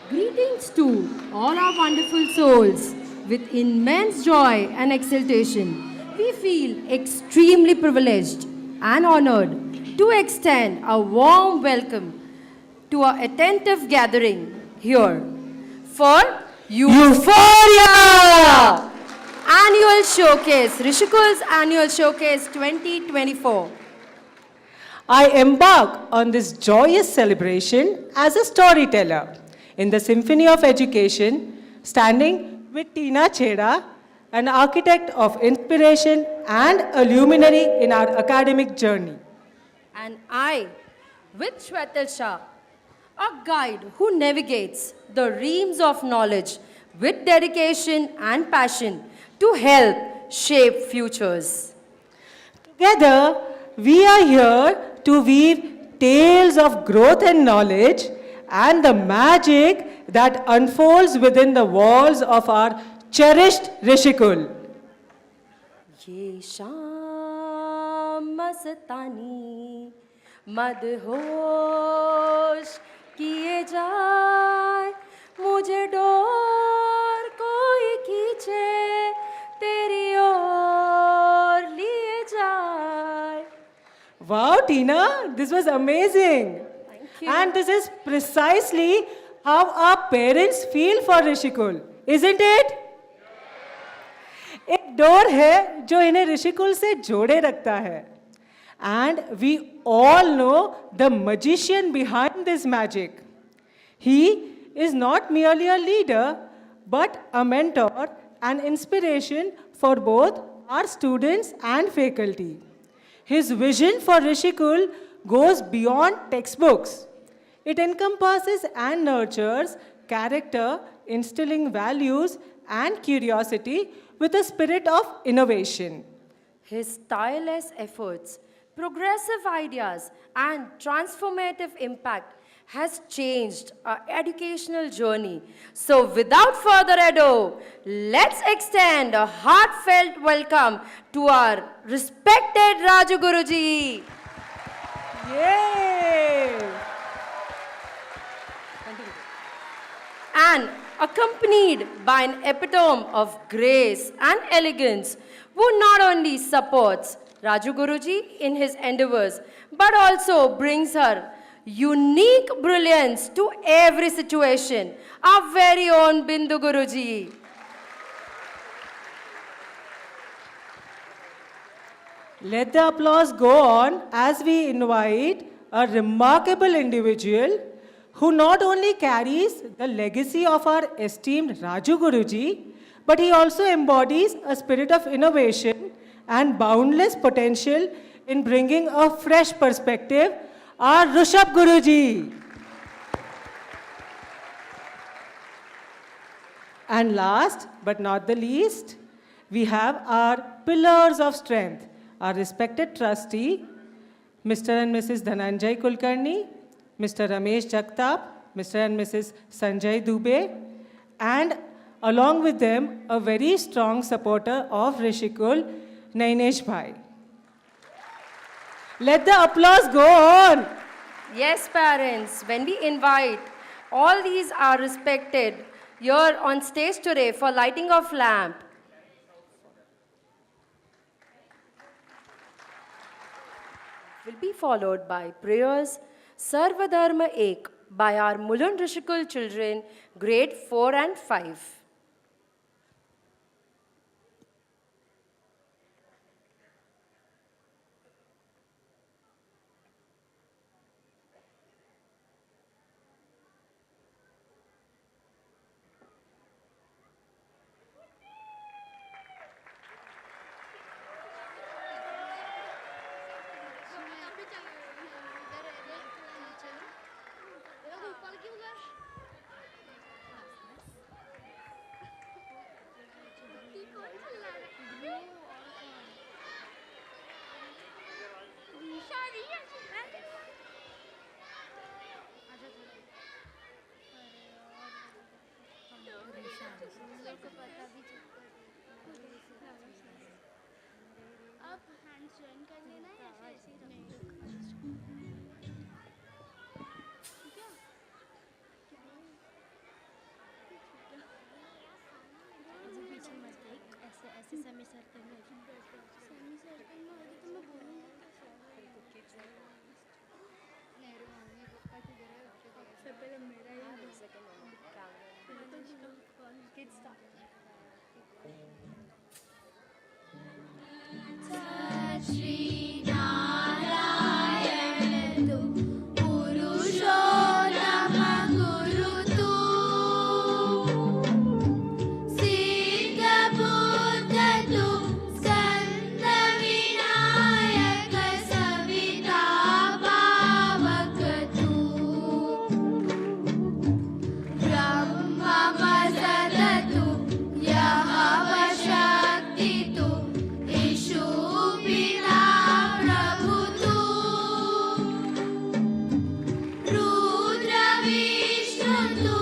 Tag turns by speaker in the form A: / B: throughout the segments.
A: Greetings to all our wonderful souls. With immense joy and exultation, we feel extremely privileged and honored to extend a warm welcome to our attentive gathering here for Euphoria Annual Showcase, Rishikul's Annual Showcase 2024.
B: I embark on this joyous celebration as a storyteller in the Symphony of Education, standing with Tina Cheda, an architect of inspiration and a luminary in our academic journey.
A: And I, with Shwetal Shah, a guide who navigates the reams of knowledge with dedication and passion to help shape futures.
B: Together, we are here to weave tales of growth and knowledge and the magic that unfolds within the walls of our cherished Rishikul.
A: ये शाम मस्तानी मदहोश किए जाए मुझे door कोई खींचे तेरी ओर लिए जाए.
B: Wow, Tina, this was amazing.
A: Thank you.
B: And this is precisely how our parents feel for Rishikul, isn't it? एक डोर है जो इन्हें ऋषिकुल से जोड़े रखता है. And we all know the magician behind this magic. He is not merely a leader, but a mentor and inspiration for both our students and faculty. His vision for Rishikul goes beyond textbooks. It encompasses and nurtures character, instilling values and curiosity with a spirit of innovation.
A: His tireless efforts, progressive ideas, and transformative impact has changed our educational journey. So without further ado, let's extend a heartfelt welcome to our respected Raju Guruji.
B: Yay!
A: And accompanied by an epitome of grace and elegance, who not only supports Raju Guruji in his endeavors, but also brings her unique brilliance to every situation, our very own Bindu Guruji.
B: Let the applause go on as we invite a remarkable individual who not only carries the legacy of our esteemed Raju Guruji, but he also embodies a spirit of innovation and boundless potential in bringing a fresh perspective, our Rushabh Guruji. And last but not the least, we have our pillars of strength, our respected trustee, Mr. and Mrs. Dhananjay Kulkarni, Mr. Ramesh Jagtap, Mr. and Mrs. Sanjay Dubey, and along with them, a very strong supporter of Rishikul, Nainesh Bhai. Let the applause go on.
A: Yes, parents, when we invite all these are respected here on stage today for lighting of lamp, will be followed by prayers Sarvadharma Ek by our Mulund Rishikul children, grade 4 and 5.
C: आप hands join कर लेना या फिर ऐसे ही रखना? ठीक है? Semi circle में होगी तो मैं बोलूँगी सबसे पहले मेरा ही श्री नारायण तू पुरुषोत्तम गुरु तू सिद्ध बुद्ध तू स्कंद विनायक सविता पावक तू ब्रह्म मदद तू यह शक्ति तू ईशु बिना प्रभु तू रुद्र विष्णु तू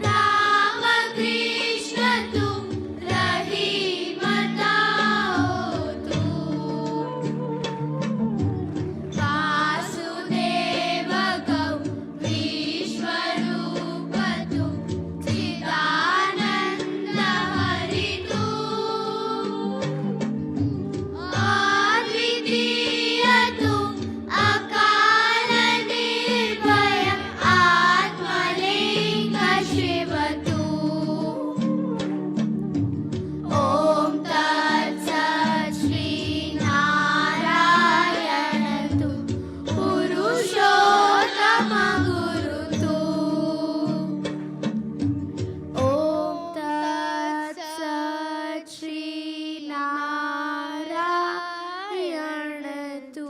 C: राम कृष्ण तू रहीम ताओ तू वासुदेव गौ विश्वरूप तू चिदानंद हरि तू अद्वितीय तू अकाल निर्भय आत्मलिंग शिव तू ओम तत्सत् श्री नारायण तू पुरुषोत्तम गुरु तू ओम तत्सत् श्री नारायण तू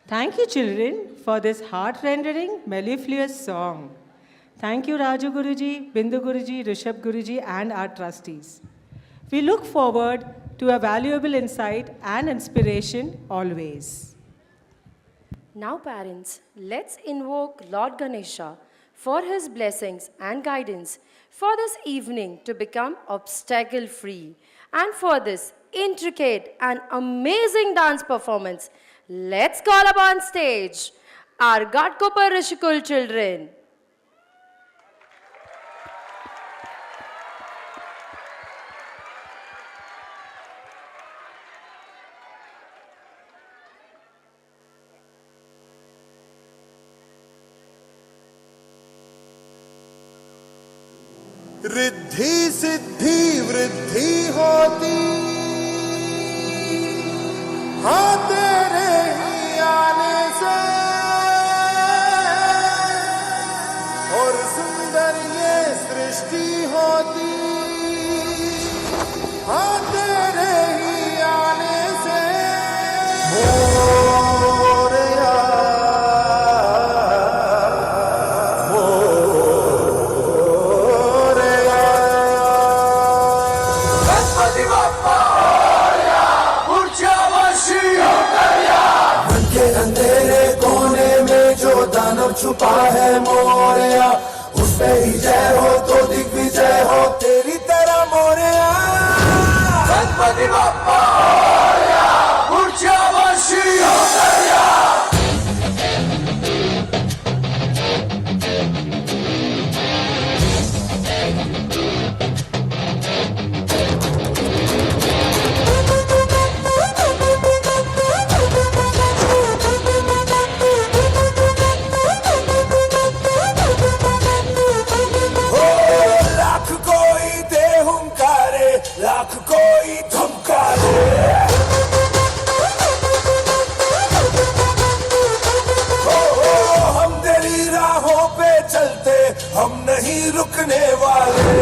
B: Thank you, children, for this heart-rendering, mellifluous song. Thank you, Raju Guruji, Bindu Guruji, Rishabh Guruji, and our trustees. We look forward to a valuable insight and inspiration always.
A: Now, parents, let's invoke Lord Ganesha for his blessings and guidance for this evening to become obstacle free. And for this intricate and amazing dance performance, let's call upon stage our Ghatkopar Rishikul children.
D: Riddhi Siddhi वृद्धि होती हाँ तेरे ही आने से और सुंदर ये सृष्टि होती हाँ तेरे ही आने से मोरया
E: अंधेरे कोने में जो दानव छुपा है मोरया उस पे ही जय हो तो दिग्विजय हो तेरी तरह मोरया गणपति बाप्पा ऊर्जावासी लाख कोई धमकारे हम तेरी राहों पे चलते हम नहीं रुकने वाले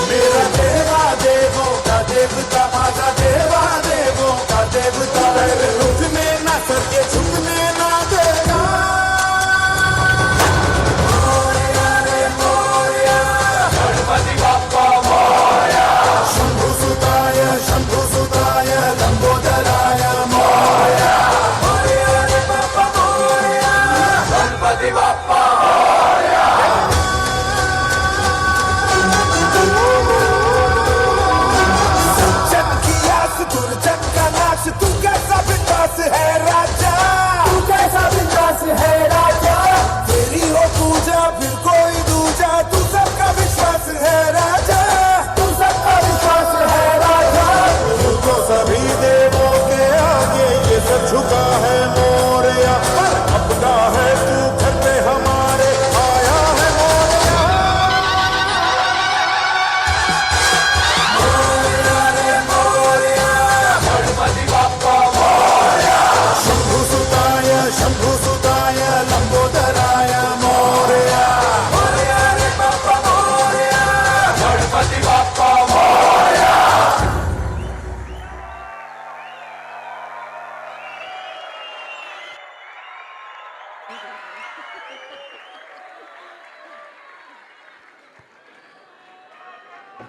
E: मेरा देवा देवों का देवता आजा देवा देवों का देवता रुकने ना करके झुकने ना देगा मोरया रे मोरया गणपति बाप्पा मोरया शंभु सुताय लंबोदराय मोरया मोरया रे Bappa Morya Ganpati Bappa Morya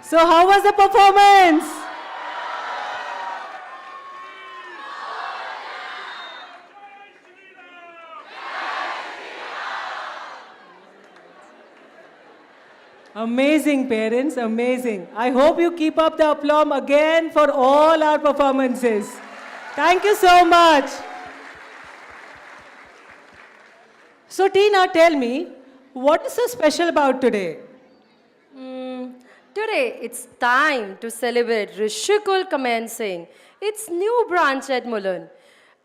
B: So, how was the performance? Amazing, parents, amazing. I hope you keep up the applause again for all our performances. Thank you so much. So, Tina, tell me, what is so special about today?
A: Today, it's time to celebrate Rishikul commencing its new branch at Mulund.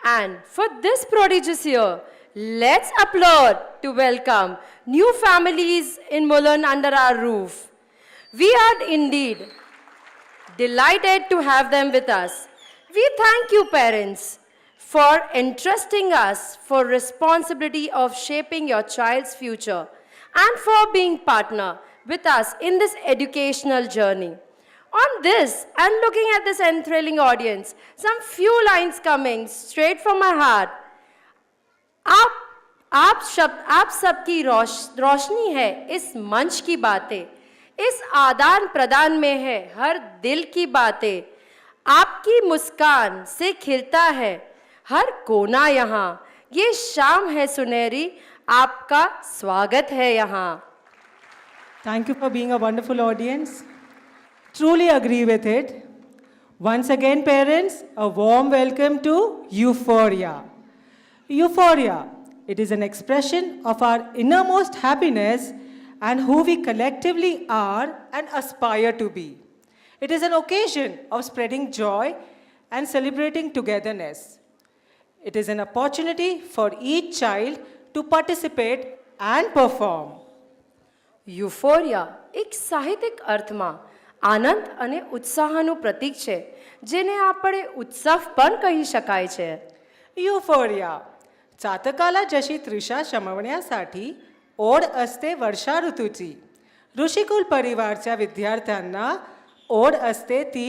A: And for this prodigious year, let's applaud to welcome new families in Mulund under our roof. We are indeed delighted to have them with us. We thank you, parents, for entrusting us for responsibility of shaping your child's future and for being partner with us in this educational journey. On this, and looking at this enthralling audience, some few lines coming straight from my heart. आप सबकी रोशनी है इस मंच की बातें, इस आदान प्रदान में है हर दिल की बातें, आपकी मुस्कान से खिलता है हर कोना यहाँ, ये शाम है सुनहरी, आपका स्वागत है यहाँ.
B: Thank you for being a wonderful audience. Truly agree with it. Once again, parents, a warm welcome to Euphoria. Euphoria, it is an expression of our innermost happiness and who we collectively are and aspire to be. It is an occasion of spreading joy and celebrating togetherness. It is an opportunity for each child to participate and perform.
A: Euphoria એક સાહિત્યિક અર્થમાં આનંદ અને ઉત્સાહનું પ્રતીક છે, જેને આપણે ઉત્સવ પણ કહી શકાય છે.
B: युफोरिया चातकाला जशी त्रिशा शमवण्यासाठी ओढ असते वर्षा ऋतूची, ऋषिकुल परिवारच्या विद्यार्थ्यांना ओढ असते ती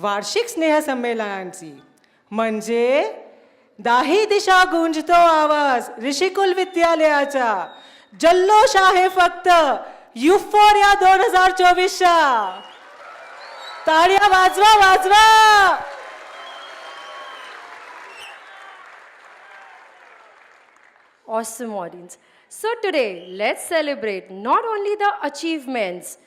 B: वार्षिक स्नेहसंमेलनांची. म्हणजे दाही दिशा गुंजतो आवाज ऋषिकुल विद्यालयाचा, जल्लोष आहे फक्त युफोरिया 2024चा. ताळ्या वाजवा वाजवा.
A: Awesome audience. So today, let's celebrate not only the achievements,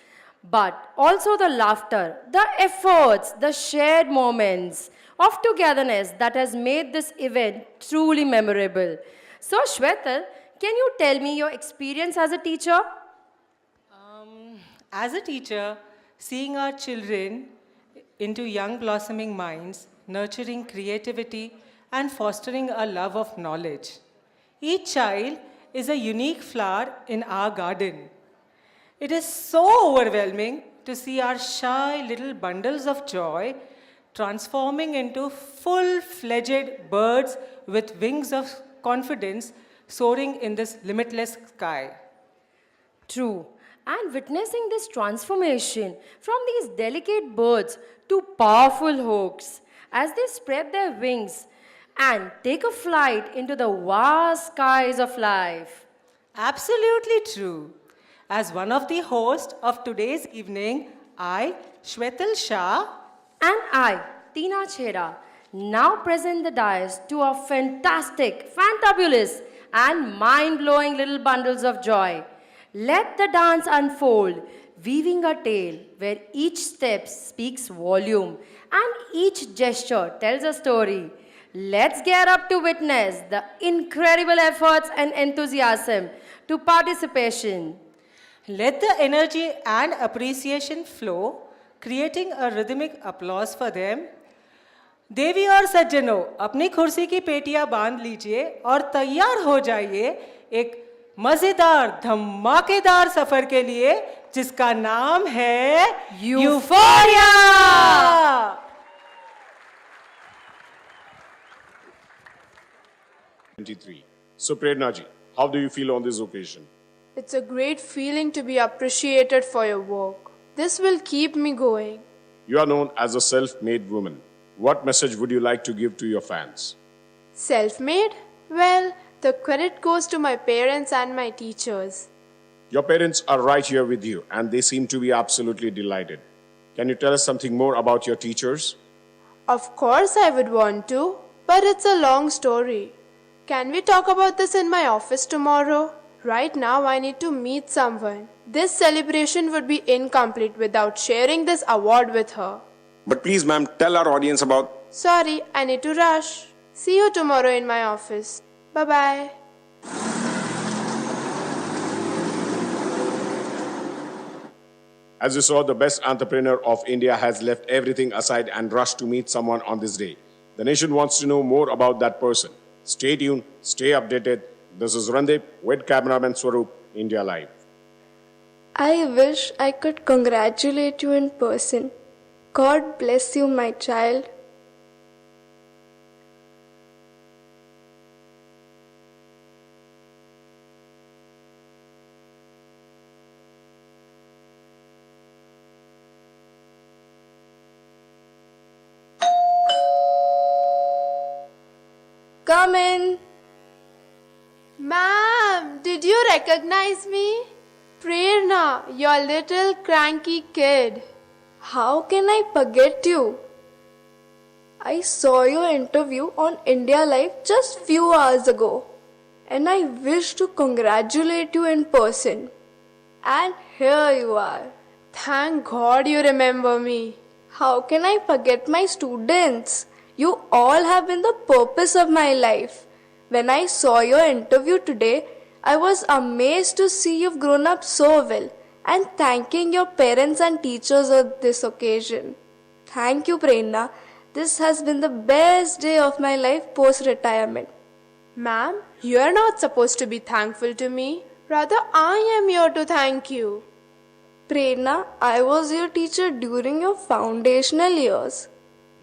A: but also the laughter, the efforts, the shared moments of togetherness that has made this event truly memorable. So Shwetal, can you tell me your experience as a teacher?
B: As a teacher, seeing our children into young blossoming minds, nurturing creativity, and fostering a love of knowledge. Each child is a unique flower in our garden. It is so overwhelming to see our shy little bundles of joy transforming into full-fledged birds with wings of confidence soaring in this limitless sky.
A: True. And witnessing this transformation from these delicate birds to powerful hawks as they spread their wings and take a flight into the vast skies of life.
B: Absolutely true. As one of the hosts of today's evening, I, Shwetal Shah,
A: And I, Tina Chheda, now present the dais to our fantastic, fantabulous, and mind-blowing little bundles of joy. Let the dance unfold, weaving a tale where each step speaks volume and each gesture tells a story. Let's get up to witness the incredible efforts and enthusiasm to participation.
B: let the energy and appreciation flow, creating a rhythmic applause for them. देवी और सज्जनों, अपनी कुर्सी की पेटियां बांध लीजिए और तैयार हो जाइए एक मजेदार धमाकेदार सफर के लिए जिसका नाम है euphoria.
F: 23. So Prerna ji, how do you feel on this occasion?
G: It's a great feeling to be appreciated for your work. This will keep me going.
F: You are known as a self-made woman. What message would you like to give to your fans?
G: Self-made? Well, The credit goes to my parents and my teachers.
F: Your parents are right here with you, and they seem to be absolutely delighted. Can you tell us something more about your teachers?
G: Of course, I would want to, but it's a long story. Can we talk about this in my office tomorrow? Right now, I need to meet someone. This celebration would be incomplete without sharing this award with her.
H: But please, ma'am, tell our audience about.
G: Sorry, I need to rush. See you tomorrow in my office. Bye bye.
F: As you saw, the best entrepreneur of India has left everything aside and rushed to meet someone on this day. The nation wants to know more about that person. Stay tuned, stay updated. This is Randeep with cameraman Swaroop, India Live.
I: I wish I could congratulate you in person. God bless you, my child. Come in.
G: Ma'am, did you recognize me? Prerna, your little cranky kid.
I: How can I forget you? I saw your interview on India Live just few hours ago, and I wish to congratulate you in person. And here you are.
G: Thank God you remember me.
I: How can I forget my students? You all have been the purpose of my life. When I saw your interview today, I was amazed to see you've grown up so well, and thanking your parents and teachers on this occasion. Thank you, Prerna. This has been the best day of my life post-retirement.
G: Ma'am, you are not supposed to be thankful to me. Rather, I am here to thank you.
I: Prerna, I was your teacher during your foundational years.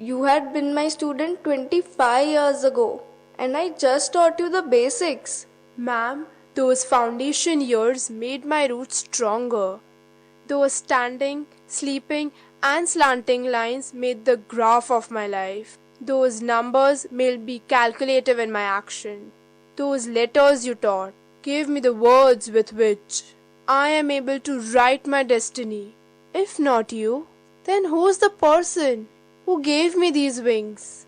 I: You had been my student 25 years ago, and I just taught you the basics.
G: Ma'am, those foundation years made my roots stronger. Those standing, sleeping, and slanting lines made the graph of my life. Those numbers made me calculative in my action. Those letters you taught gave me the words with which I am able to write my destiny. If not you, then who's the person who gave me these wings?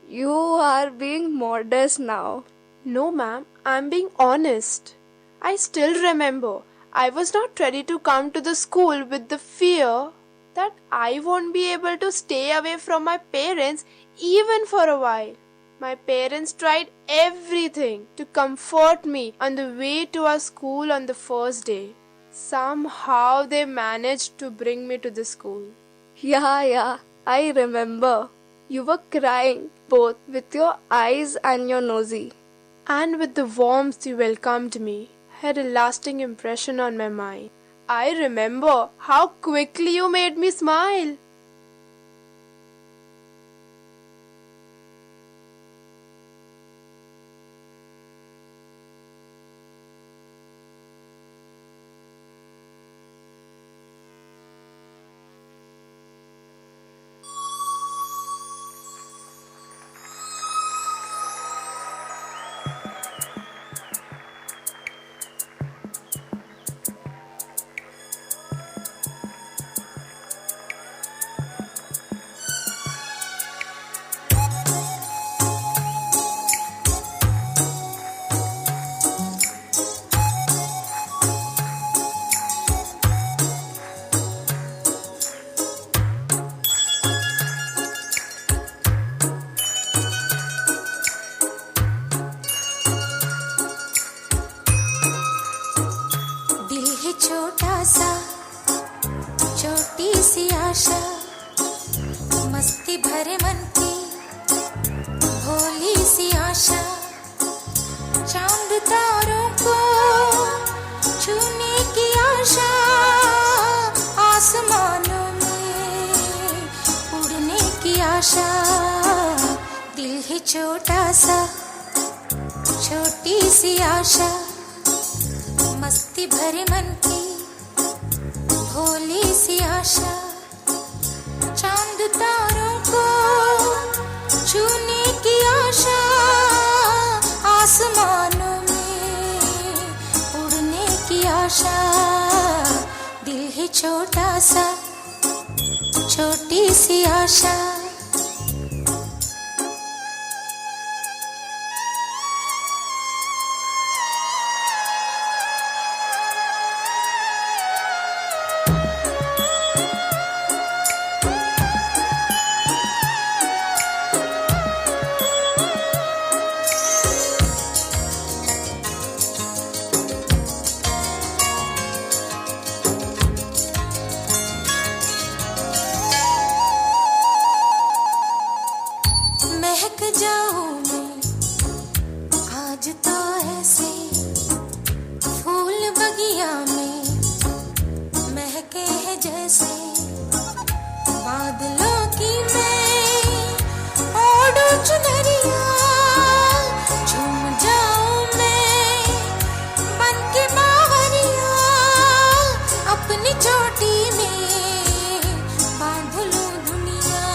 I: You are being modest now.
G: No, ma'am, I'm being honest. I still remember I was not ready to come to the school with the fear that I won't be able to stay away from my parents even for a while. My parents tried everything to comfort me on the way to our school on the first day. Somehow they managed to bring me to the school.
I: Yeah, I remember. You were crying both with your eyes and your nosy.
G: And with the warmth you welcomed me, had a lasting impression on my mind. I remember how quickly you made me smile.
C: छोटा सा छोटी सी आशा मस्ती भरे मन की भोली सी आशा चांद तारों को छूने की आशा आसमानों में उड़ने की आशा दिल है छोटा सा छोटी सी आशा मस्ती भरे मन की भोली सी आशा चांद तारों को छूने की आशा आसमानों में आशा, दिल है छोटा सा, छोटी सी आशा। महक जाऊं मैं आज तो ऐसे, फूल बगिया में महके हैं जैसे, बादलों की मैं ओढ़ू चुनरिया, झूम जाऊं मैं बन के बावरिया, अपनी चोटी में बांध लूं दुनिया।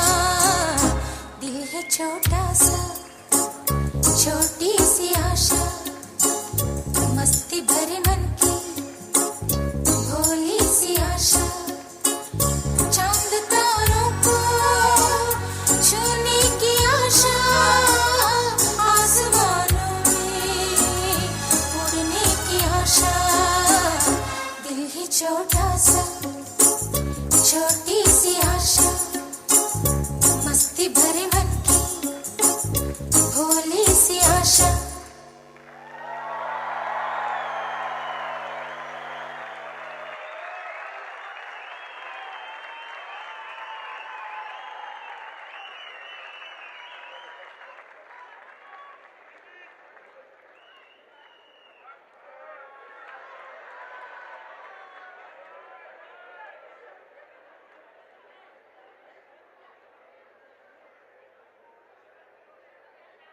C: दिल है छोटा सा, छोटी सी आशा, मस्ती भरे मन की भोली सी आशा, चांद तारों को छूने की आशा, आसमानों में उड़ने की आशा। दिल है छोटा सा, छोटी सी आशा, मस्ती भरे मन की भोली सी आशा।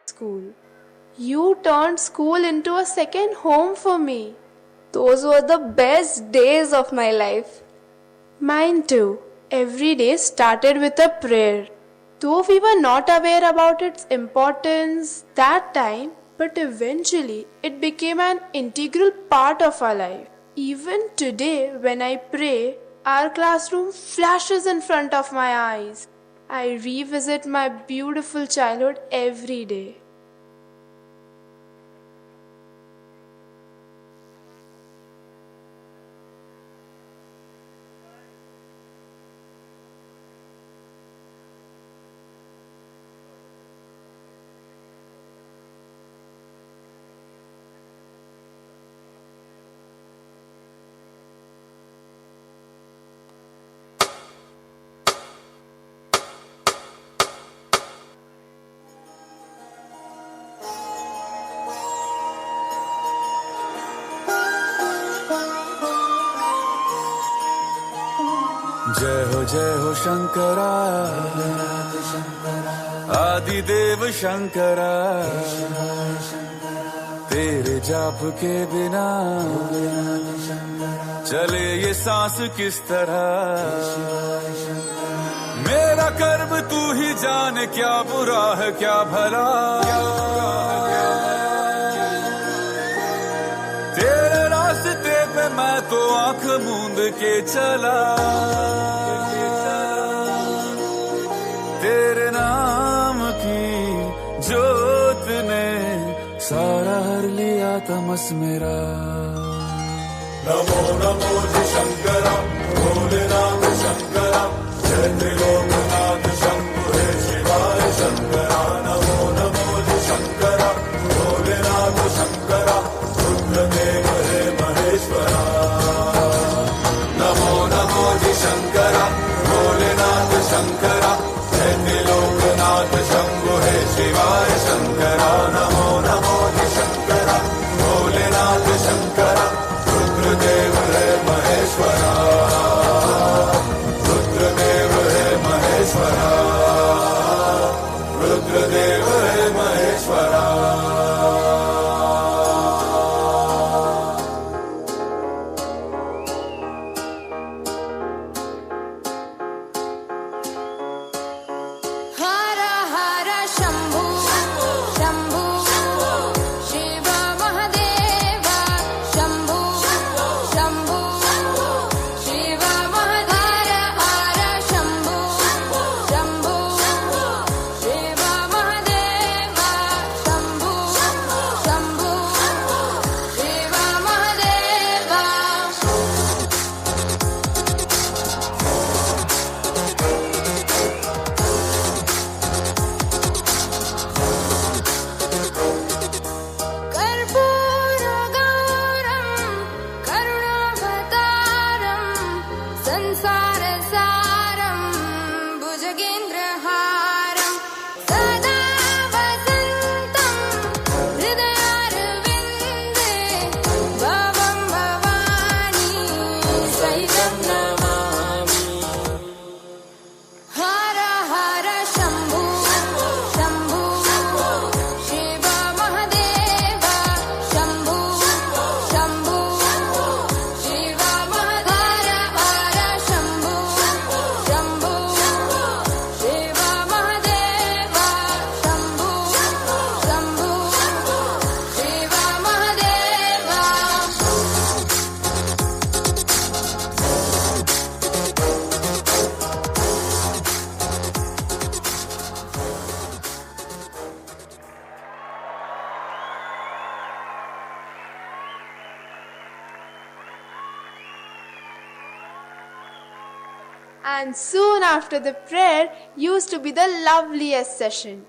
G: School. You turned school into a second home for me.
I: Those were the best days of my life.
G: Mine too. Every day started with a prayer. Though we were not aware about its importance that time, but eventually it became an integral part of our life. Even today, when I pray, our classroom flashes in front of my eyes. I revisit my beautiful childhood every day.
E: जय हो शंकरा, आदिदेव शंकरा, तेरे जाप के बिना चले ये सांस किस तरह। मेरा कर्म तू ही जाने, क्या बुरा है क्या भला, तेरे रास्ते पे मैं तो आंख मूंद के चला। तेरे नाम की जोत ने सारा हर लिया तमस मेरा। नमो नमो जी शंकरा, भोलेनाथ शंकरा, जय त्रिलोकनाथ शंभु हे शिवाय शंकरा। नमो नमो जी शंकरा, भोलेनाथ शंकरा, रुद्रदेव हे महेश्वरा। नमो नमो जी शंकरा, भोलेनाथ शंकरा, जय त्रिलोकनाथ शंभु हे शिवाय शंकरा। नमो नमो जी शंकरा, भोलेनाथ शंकरा, रुद्रदेव हे महेश्वरा। रुद्रदेव हे महेश्वरा, रुद्रदेव हे Maheshwara.
G: And soon after the prayer used to be the loveliest session.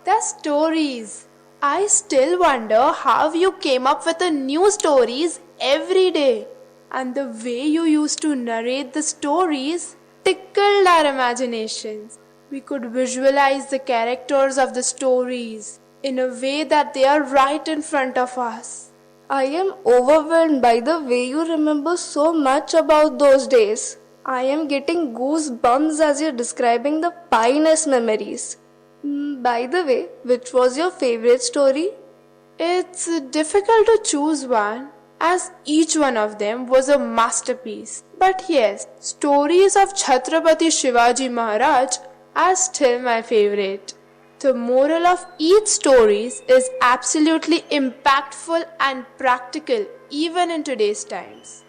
G: The stories. I still wonder how you came up with the new stories every day. And the way you used to narrate the stories tickled our imaginations. We could visualize the characters of the stories in a way that they are right in front of us.
I: I am overwhelmed by the way you remember so much about those days. I am getting goosebumps as you're describing the finest memories. By the way, which was your favorite story?
G: It's difficult to choose one, as each one of them was a masterpiece. But yes, stories of Chhatrapati Shivaji Maharaj are still my favorite. The moral of each story is absolutely impactful and practical even in today's times.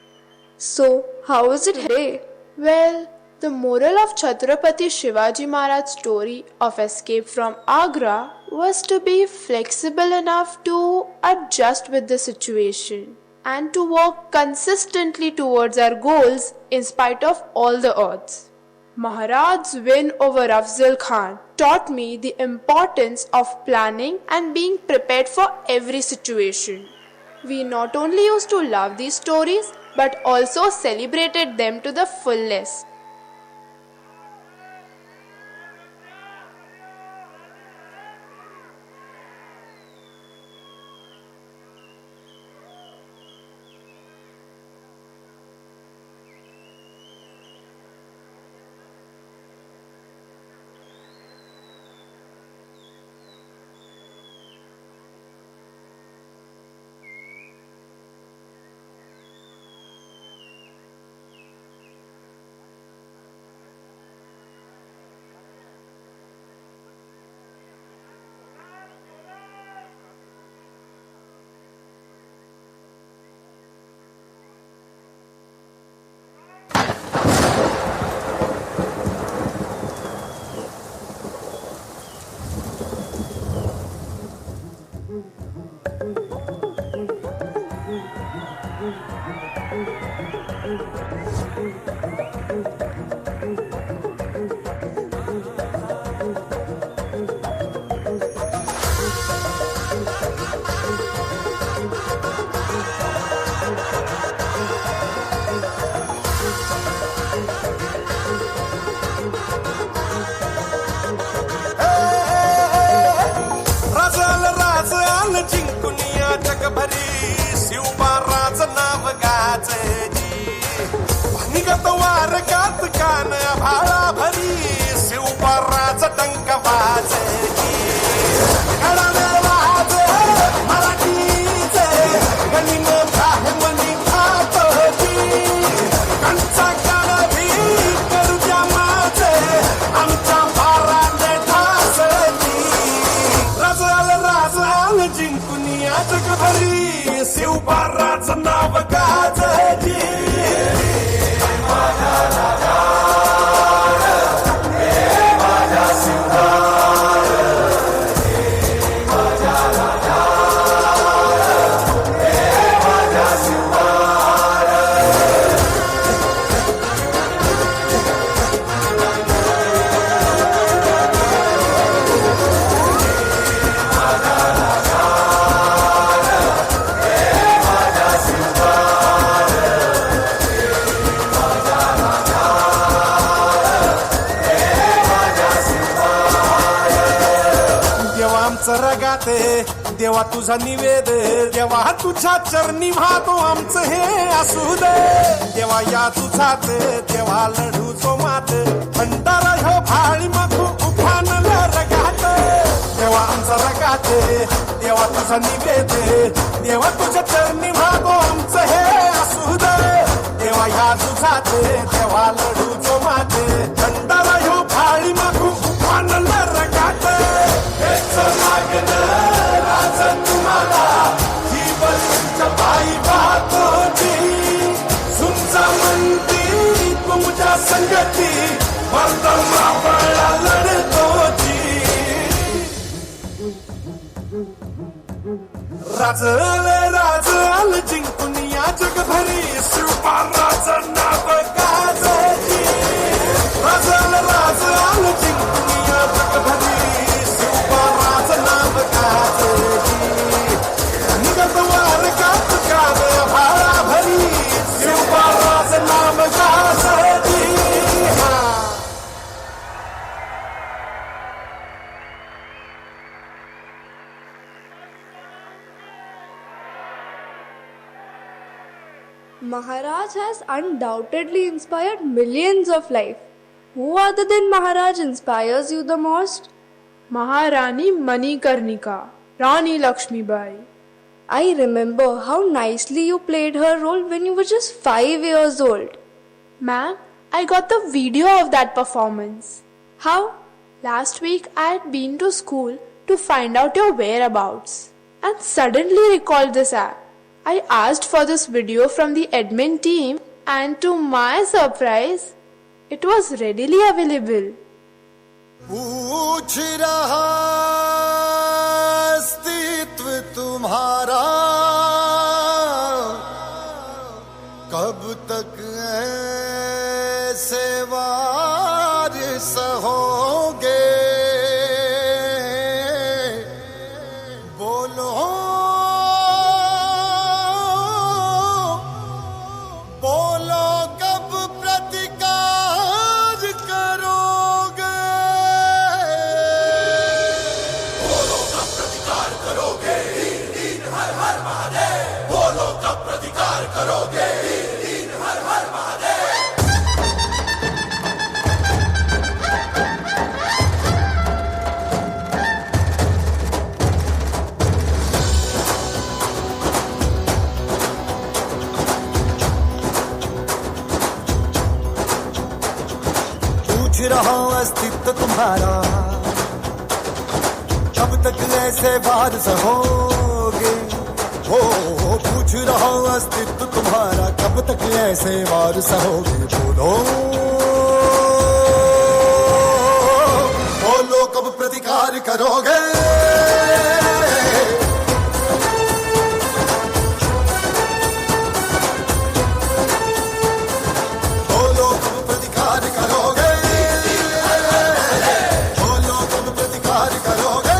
I: So, how is it today?
G: Well, the moral of Chhatrapati Shivaji Maharaj's story of escape from Agra was to be flexible enough to adjust with the situation and to work consistently towards our goals in spite of all the odds. Maharaj's win over Afzal Khan taught me the importance of planning and being prepared for every situation. We not only used to love these stories but also celebrated them to the fullest.
D: देवा तुझा निवेद देवा तुझ्या चरणी वाहतो आमचं हे असू दे देवा या तुझात देवा लढू जो मात भंडारा ह्यो भाळी मधू उफानला रगात देवा आमचा रगात देवा तुझा निवेद देवा तुझ्या चरणी वाहतो आमचं हे असू दे देवा या तुझात देवा लढू जो मात भंडारा ह्यो भाळी मधू उफानला रगात हेच लागलं तुम्हाला जीवन तुमच्या पायी वाहतोची सुमचा म्हणती तुमच्या संगती मर्दम मावळा लढतोची राजल जिंकून या जगभरी शिवबा राज नाव गाजची
I: Maharaj has undoubtedly inspired millions of lives. Who other than Maharaj inspires you the most?
G: Maharani Manikarnika, Rani Lakshmibai.
I: I remember how nicely you played her role when you were just 5 years old.
G: Ma'am, I got the video of that performance.
I: How?
G: Last week I had been to school to find out your whereabouts and suddenly recalled this app. I asked for this video from the admin team and to my surprise, it was readily available.
E: पूछ रहा अस्तित्व तुम्हारा कब तक ऐसे वार सहोगे बोलो बोलो कब प्रतिकार करोगे पूछ रहा अस्तित्व तुम्हारा कब तक ऐसे वार सहोगे हो पूछ रहा अस्तित्व तुम्हारा कब तक ऐसे वार सहोगे बोलो बोलो कब प्रतिकार करोगे बोलो कब प्रतिकार करोगे बोलो कब प्रतिकार करोगे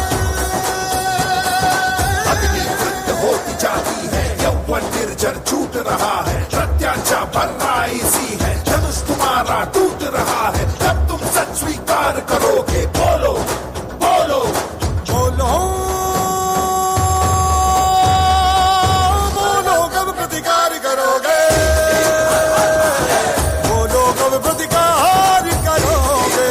D: अग्नि वृत्त होती जाती है यौवन निर्जर छूट रहा है प्रत्याशा भरना इसी है धनुष तुम्हारा टूट रहा है तब तुम सच स्वीकार करोगे बोलो बोलो
E: बोलो बोलो कब प्रतिकार करोगे बोलो कब प्रतिकार करोगे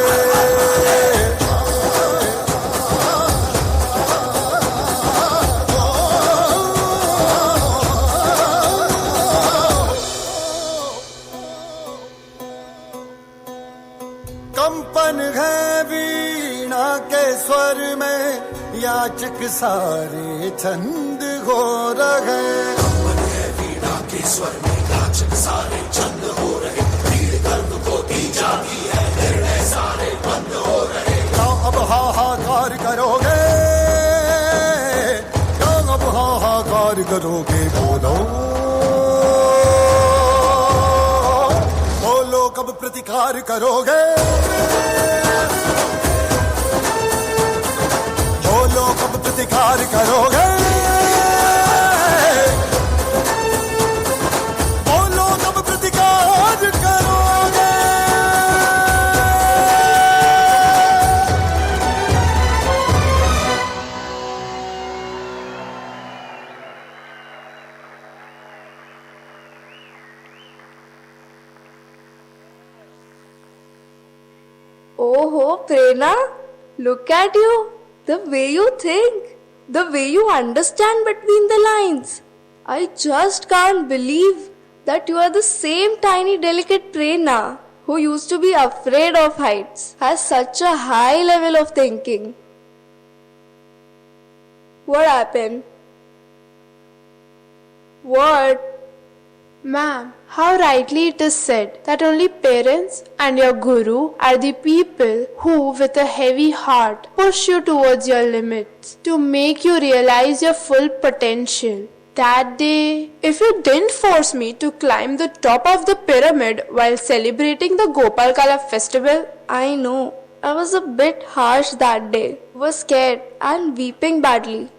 E: कंपन है वीणा के स्वर में याचक सारे छंद हो रहे कंपन है वीणा के स्वर में याचक सारे छंद हो रहे भीड़ गर्व को दी जाती है निर्णय सारे बंद हो रहे क्या अब हाहाकार करोगे क्या अब हाहाकार करोगे बोलो बोलो कब प्रतिकार करोगे बोलो कब प्रतिकार करोगे बोलो कब प्रतिकार करोगे
I: Oh, Prerna, look at you. The way you think, the way you understand between the lines. I just can't believe that you are the same tiny, delicate Prerna who used to be afraid of heights, has such a high level of thinking. What happened? What?
G: Ma'am, how rightly it is said that only parents and your guru are the people who, with a heavy heart, push you towards your limits to make you realize your full potential. That day, if you didn't force me to climb the top of the pyramid while celebrating the Gopal Kala festival,
I: I know. I was a bit harsh that day. Was scared and weeping badly.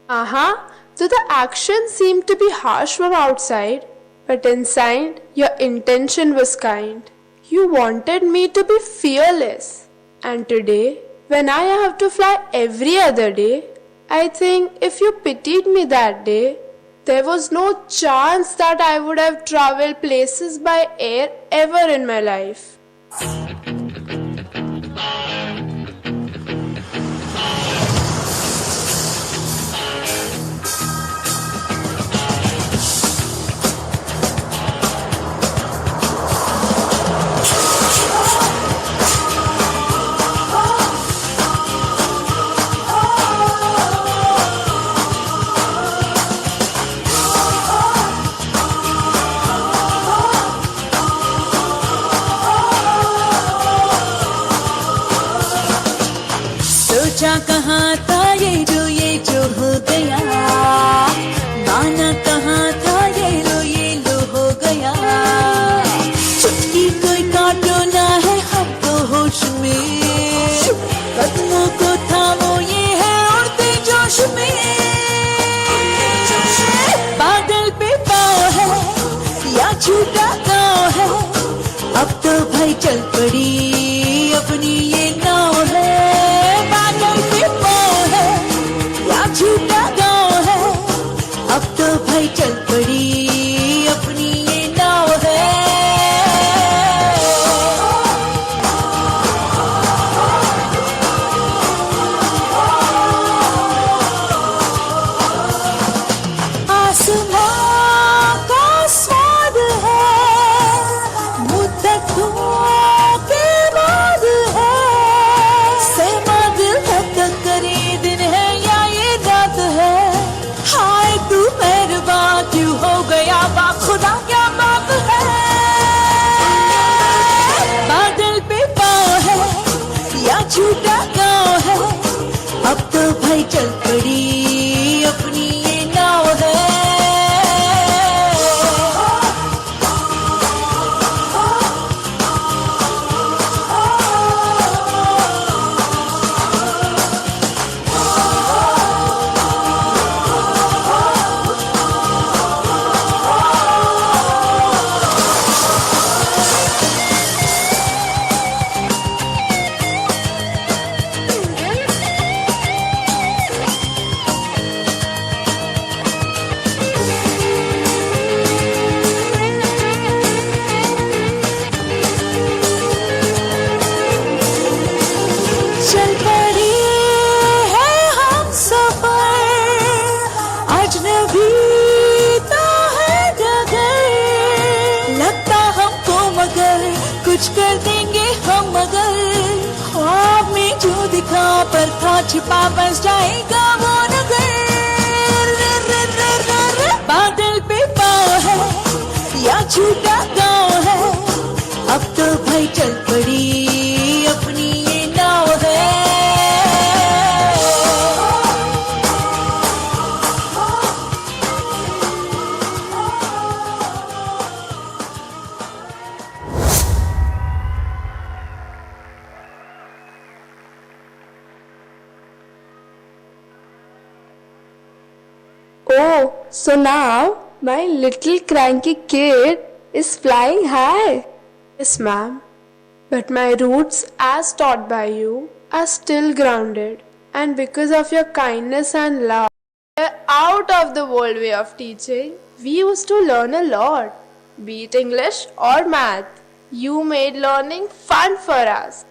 G: So the action seemed to be harsh from outside, but inside, your intention was kind. You wanted me to be fearless. And today, when I have to fly every other day, I think if you pitied me that day, There was no chance that I would have traveled places by air ever in my life.
C: सोचा कहाँ था ये जो हो गया, माना कहाँ था ये लो हो गया। चुटकी कोई काटो ना है हम तो होश में, कदमों को थामो ये है उड़ते जोश में। बादल पे पाँव है या छूटा गाँव है, अब तो भाई चल पड़ी अपनी ये नाव है। झूठा गाँव है, अब तो भाई चल पड़ी अपनी ये नाव है। आसमां का स्वाद है, मुद्दतों के बाद है। सहमा दिल तक करे दिन है क्यों हो गया बाप, खुदा क्या बात है। बादल पे पाँव है या झूठा गाँव है, अब तो भाई चल पड़ी अपनी ये नाव है। कुछ कर देंगे हम मगर, ख्वाब में जो दिखा पर था छिपा बस जाएगा वो नगर। बादल पे पाँव है या झूठा गाँव है, अब तो भाई चल पड़ी अपनी ये नाव है।
I: Oh, so now my little cranky kid is flying high.
G: Yes, ma'am. But my roots, as taught by you, are still grounded. And because of your kindness and love, out of the world way of teaching, we used to learn a lot. Be it English or math, you made learning fun for us.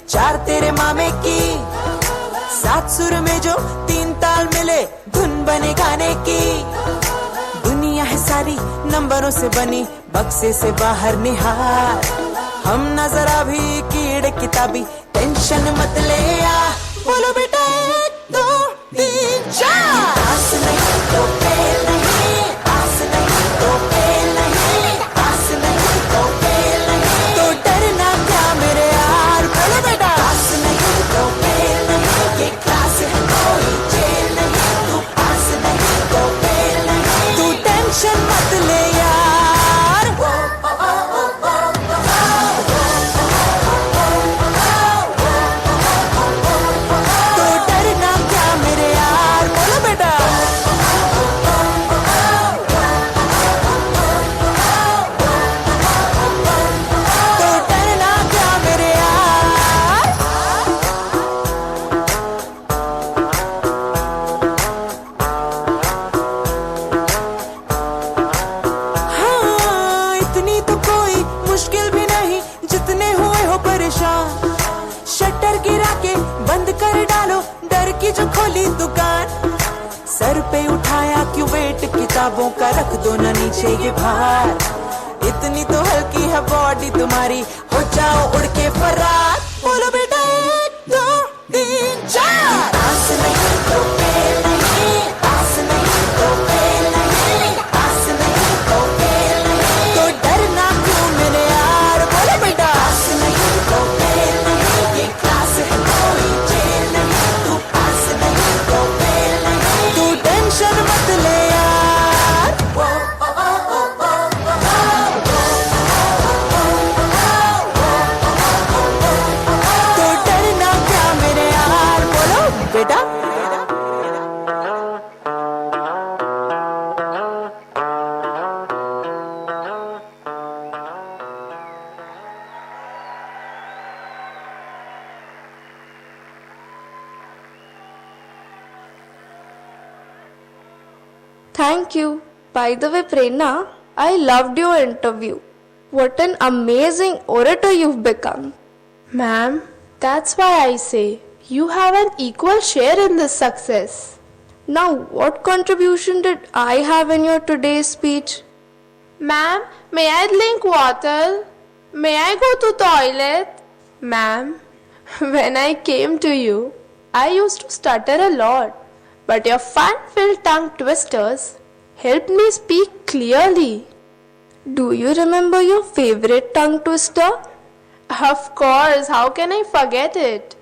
C: चार तेरे मामे की, सात सुर में जो तीन ताल मिले धुन बने गाने की। दुनिया है सारी नंबरों से बनी, बक्से से बाहर निहार। हम नजर अभी कीड़े किताबी, टेंशन मत ले आ। बोलो बेटा एक दो तीन चार। आस नहीं तो फेल नहीं, आस नहीं तो फेल नहीं, आस नहीं तो फेल नहीं, तो डरना क्या मेरे यार, बोलो बेटा। आस नहीं तो फेल नहीं, ये क्लास है कोई जेल नहीं, तू पास नहीं तो फेल नहीं, तू टेंशन मत ले यार। तो डरना क्या मेरे यार, बोलो बेटा। तो डरना क्या मेरे यार। हाँ, इतनी तो कोई मुश्किल भी नहीं, जितने हुए हो परेशान। शटर गिरा के बंद कर डालो डर की जो खोली दुकान। सर पे उठाया क्यों वेट किताबों का, रख दो ना नीचे ये भार। इतनी तो हल्की है बॉडी तुम्हारी, हो जाओ उड़ के फरार। बोलो बेटा 1 2 3 4। आस नहीं तो फेल नहीं, आस नहीं तो फेल नहीं, आस नहीं तो फेल नहीं, तो डरना क्यों मेरे यार, बोलो बेटा। आस नहीं तो फेल नहीं, ये क्लास है कोई जेल नहीं, तू पास नहीं तो फेल नहीं, तू टेंशन मत ले यार। तो डरना क्या मेरे यार, बोलो बेटा।
I: Thank you. By the way, Prerna, I loved your interview. What an amazing orator you've become.
G: Ma'am, that's why I say you have an equal share in this success.
I: Now, what contribution did I have in your today's speech?
G: Ma'am, may I drink water? May I go to toilet? Ma'am, when I came to you, I used to stutter a lot, but your fun-filled tongue twisters helped me speak clearly.
I: Do you remember your favorite tongue twister?
G: Of course, how can I forget it?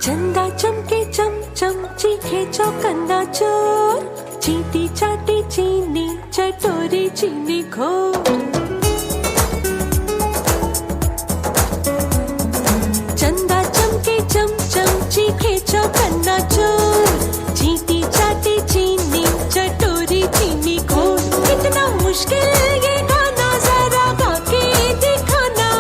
C: चंदा चमके चम चम चीखे चौकन्ना चोर, चींटी चाटी चीनी चटोरी चीनी घोर। चंदा चमके चम चम चीखे चौकन्ना चोर, चींटी चाटी चीनी चटोरी चीनी घोर। कितना मुश्किल ये गाना, जरा गा के दिखाना।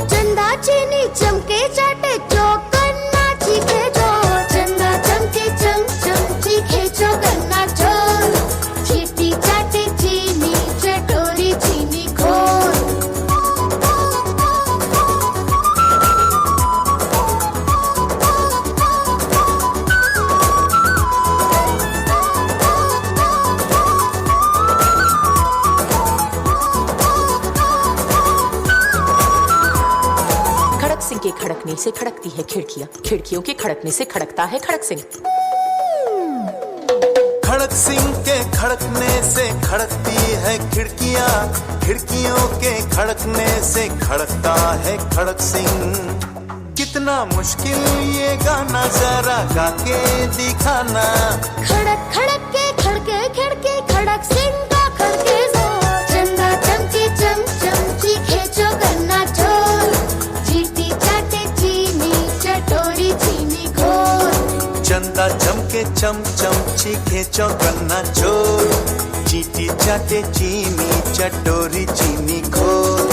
J: चंदा चीनी चमके चाटे चौकन्ना चीखे चोर, चंदा चमके चम चम चीखे चौकन्ना चोर, चीटी चाटे चीनी चटोरी चीनी घोर।
C: के खड़कने से खड़कती है खिड़कियां, खिड़कियों के खड़कने से खड़कता है खड़क सिंह।
E: खड़क सिंह के खड़कने से खड़कती है खिड़कियां, खिड़कियों के खड़कने से खड़कता है खड़क सिंह। कितना मुश्किल ये गाना जरा गा के दिखाना।
J: खड़क खड़क के खड़के खिड़की खड़क सिंह का खड़के जोर। चंदा चमके चम चम चीखे जो गन्ना चोर। चीटी चाटे चीनी चटोरी चीनी घोर।
E: चंदा चमके चम चम चीखे चौकन्ना चोर। चीटी चाटे चीनी चटोरी चीनी घोर।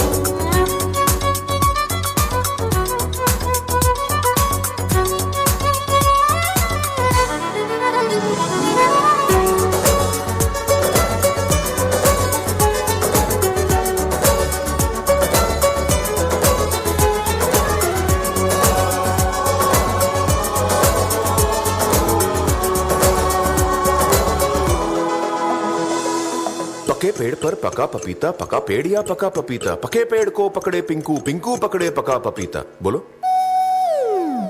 K: पके पेड़ पर पका पपीता, पका पेड़ या पका पपीता, पके पेड़ को पकड़े पिंकू, पिंकू पकड़े पका पपीता। बोलो।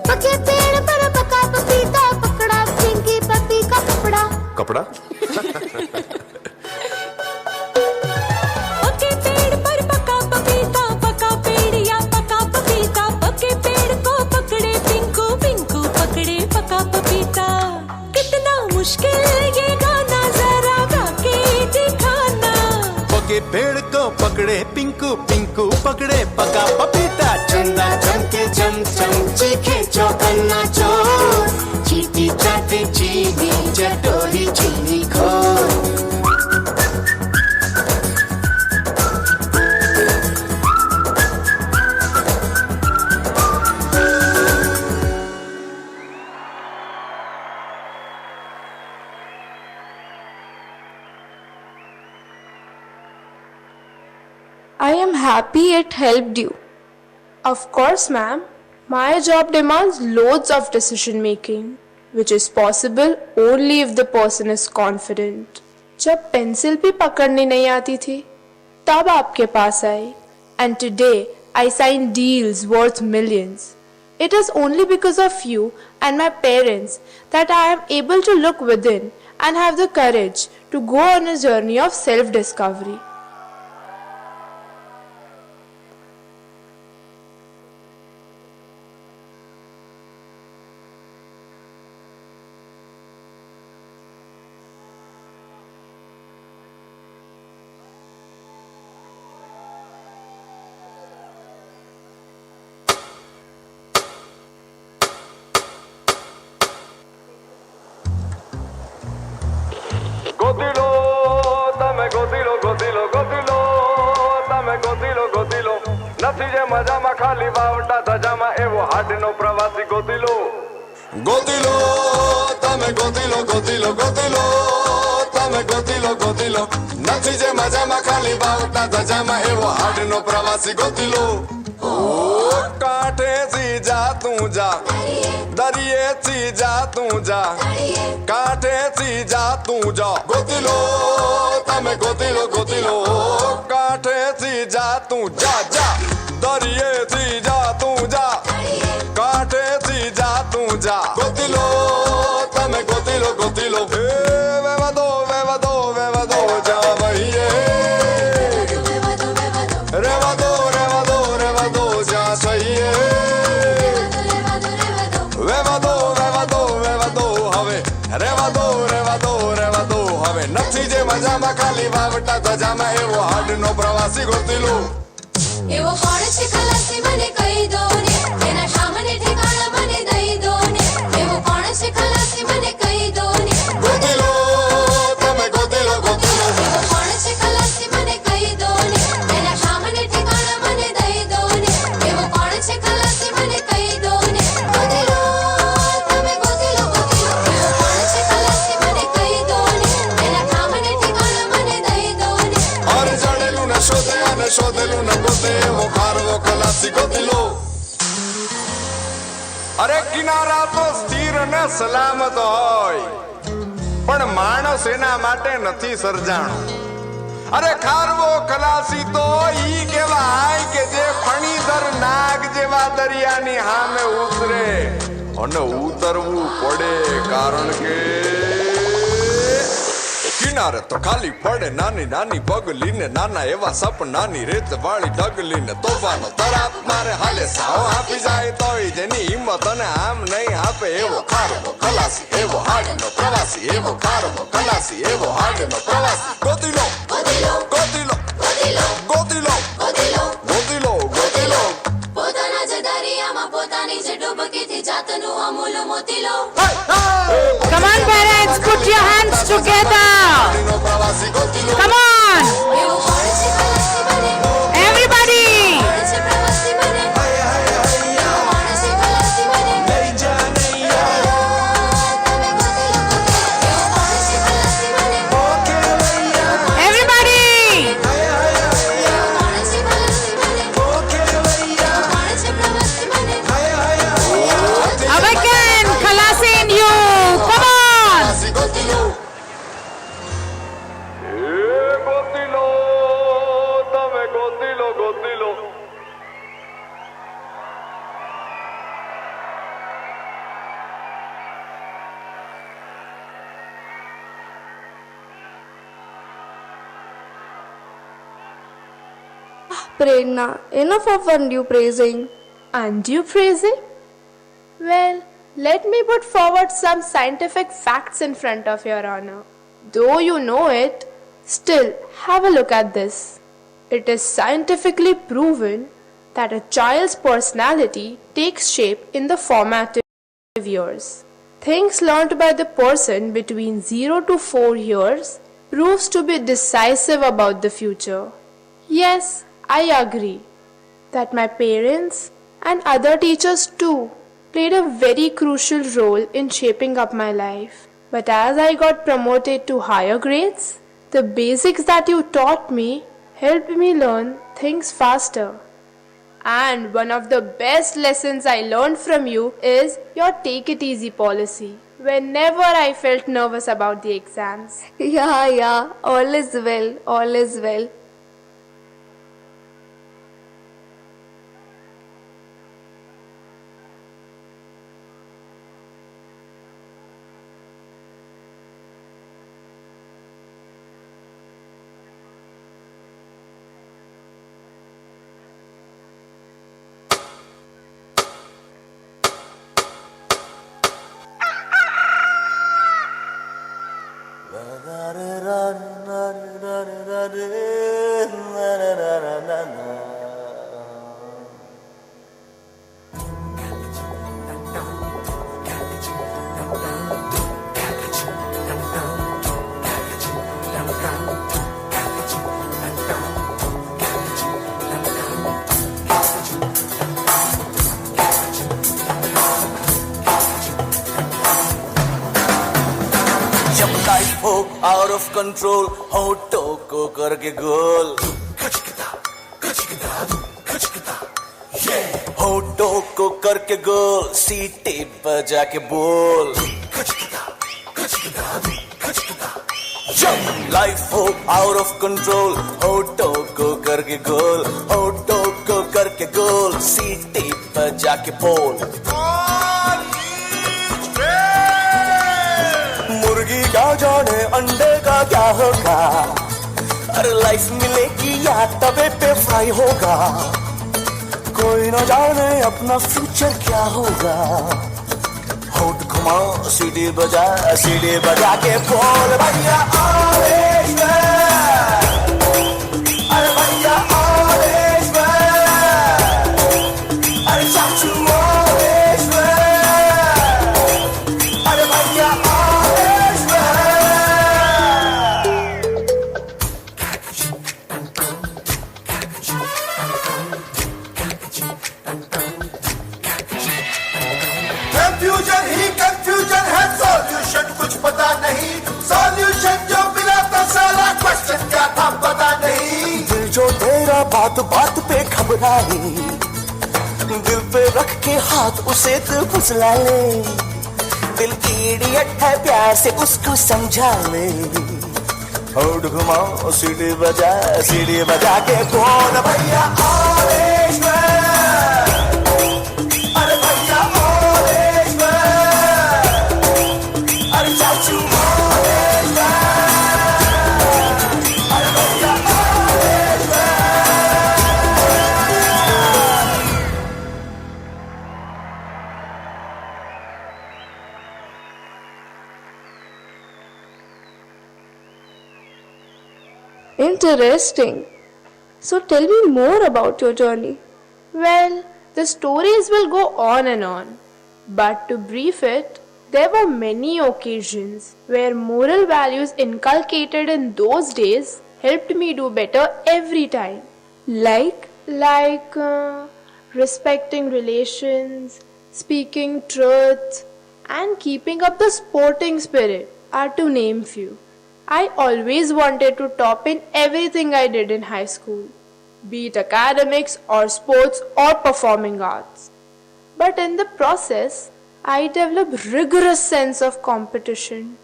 J: पके पेड़ पर पका पपीता पकड़ा पिंकी पपी का कपड़ा।
K: कपड़ा।
C: पके पेड़ पर पका पपीता, पका पेड़ या पका पपीता, पके पेड़ को पकड़े पिंकू, पिंकू पकड़े पका पपीता। कितना मुश्किल ये गाना जरा गा के दिखाना।
E: पके पेड़ को पकड़े पिंकू, पिंकू पकड़े पका पपीता। चंदा चमके चम चम चीखे चौकन्ना चोर। चीटी चाटे चीनी चटोरी चीनी घोर।
G: I am happy it helped you. Of course, ma'am. My job demands loads of decision making, which is possible only if the person is confident. जब पेंसिल भी पकड़नी नहीं आती थी, तब आपके पास आई. And today, I sign deals worth millions. It is only because of you and my parents that I am able to look within and have the courage to go on a journey of self-discovery.
D: Gotilo તમે ગોતીલો ગોતીલો ગોતીલો તમે ગોતીલો ગોતીલો નથી જે મજામાં ખાલી વાવટા ધજામાં એવો હાડનો પ્રવાસી ગોતીલો
E: ગોતીલો તમે ગોતીલો ગોતીલો ગોતીલો તમે ગોતીલો ગોતીલો નથી જે મજામાં ખાલી બાવટા ધજામાં એવો હાડનો પ્રવાસી ગોતીલો
D: કાંઠેથી જા તું જા દરિયેથી જા તું જા કાંઠેથી જા તું જા
E: ગોતીલો તમે ગોતીલો ગોતીલો
D: કાંઠેથી જા તું જા જા દરિયેથી જા તું જા કાંઠેથી જા તું જા
E: ગોતીલો તમે ગોતીલો ગોતીલો
D: વેવા દો જા ભાઈએ રેવા દો જા સહીએ વેવા દો હવે રેવા દો હવે નથી જે મજામાં ખાલી વાવટા ધજામાં એવો હાડનો પ્રવાસી ગોતીલો
J: એવો કોણ છે ખલાસી મને કહી દો ને એના સામને ઠેકાણા મને દઈ દો ને એવો કોણ છે ખલાસી મને કહી દો ને
E: ગોતીલો તમે ગોતીલો ગોતીલો
J: એવો કોણ છે ખલાસી મને કહી દો ને એના સામને ઠેકાણા મને દઈ દો ને એવો કોણ છે ખલાસી મને કહી દો ને ગોતીલો તમે ગોતીલો ગોતીલો એવો કોણ છે ખલાસી મને કહી દો ને એના સામને ઠેકાણા મને દઈ દો ને
E: અરે જડેલું ને શોધે અને શોધેલું ને ગોતે એવો ખારવો ખલાસી ગોતીલો
D: અરે કિનારા તો સ્થિર ને સલામત હોય પણ માણસ એના માટે નથી સર્જાણો અરે ખારવો ખલાસી તો ઈ કહેવાય કે જે ફણીધર નાગ
E: જેવા દરિયાની સામે ઉતરે અને ઉતરવું પડે કારણ કે કિનારે તો ખાલી પડે નાની નાની પગલીને નાના એવા સપનાની રેત વાળી ડગલીને તોફાનો તરાપ મારે હાલે સાવ આપી જાય તોય જેની હિંમત અને આમ નહીં આપે એવો ખારવો ખલાસી એવો હાડનો પ્રવાસી એવો ખારવો ખલાસી એવો હાડનો પ્રવાસી ગોતીલો ગોતીલો ગોતીલો ગોતીલો ગોતીલો ગોતીલો ગોતીલો
J: પોતાના જ દરિયામાં પોતાની જ ડૂબકીથી જાતનું અમૂલ મોતી લો.
A: Come on, parents, put your hands together. Come on,
J: એવું કોણ છે ખલાસી બને?
A: everybody.
J: કોણ છે પ્રવાસી બને? એવું કોણ છે ખલાસી બને? તમે ગોતી લો, ગોતી લો. એવું કોણ છે ખલાસી બને?
A: Everybody.
J: એવું કોણ છે ખલાસી બને? એવું કોણ છે પ્રવાસી બને?
A: Awaken, Khalasi in you. Come on.
E: Gotilo તમે Gotilo Gotilo
I: Prerna, enough of undue praising.
G: Undue praising? Well, let me put forward some scientific facts in front of your honor. Though you know it, still have a look at this. It is scientifically proven that a child's personality takes shape in the formative years. Things learnt by the person between 0 to 4 years proves to be decisive about the future. Yes, I agree that my parents and other teachers too played a very crucial role in shaping up my life. But as I got promoted to higher grades, the basics that you taught me helped me learn things faster. And one of the best lessons I learned from you is your take it easy policy. Whenever I felt nervous about the exams.
I: Yeah, all is well, all is well.
C: जब life हो out of control होठों को करके गोल होठों को करके गोल सीटी बजा के बोल जब लाइफ हो आउट ऑफ कंट्रोल होठों को करके गोल होठों को करके गोल सीटी बजा के बोल मुर्गी क्या जाने अंडे का क्या होगा अरे लाइफ मिलेगी या तवे पे फ्राई होगा कोई न जाने अपना फ्यूचर क्या होगा होठ घुमा सीढ़ी बजा के बोल भैया ऑरेंज मैन अरे भैया ऑरेंज मैन अरे चाचू ऑरेंज मैन अरे भैया ऑरेंज मैन
E: कंफ्यूजन ही कंफ्यूजन है सॉल्यूशन कुछ पता नहीं सॉल्यूशन जो मिला तो साला क्वेश्चन क्या था पता नहीं
C: दिल जो तेरा बात बात पे घबराए दिल पे रख के हाथ उसे तो फुसला ले दिल इडियट है प्यार से उसको समझा ले होठ घुमाओ सीढ़ी बजा के कौन भैया orange man
I: interesting. So tell me more about your journey.
G: Well, the stories will go on and on. But to brief it, there were many occasions where moral values inculcated in those days helped me do better every time.
I: Like,
G: Respecting relations, speaking truth, and keeping up the sporting spirit are to name few. I always wanted to top in everything I did in high school, be it academics or sports or performing arts. But in the process, I developed rigorous sense of competition,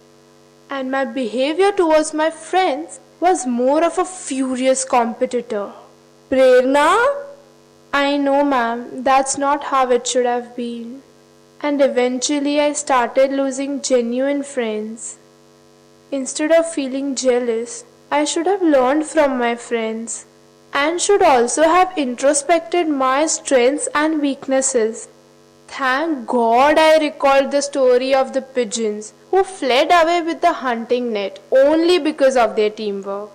G: and my behavior towards my friends was more of a furious competitor.
I: Prerna?
G: I know, ma'am, that's not how it should have been. And eventually I started losing genuine friends. Instead of feeling jealous, I should have learned from my friends and should also have introspected my strengths and weaknesses. Thank God I recalled the story of the pigeons who fled away with the hunting net only because of their teamwork.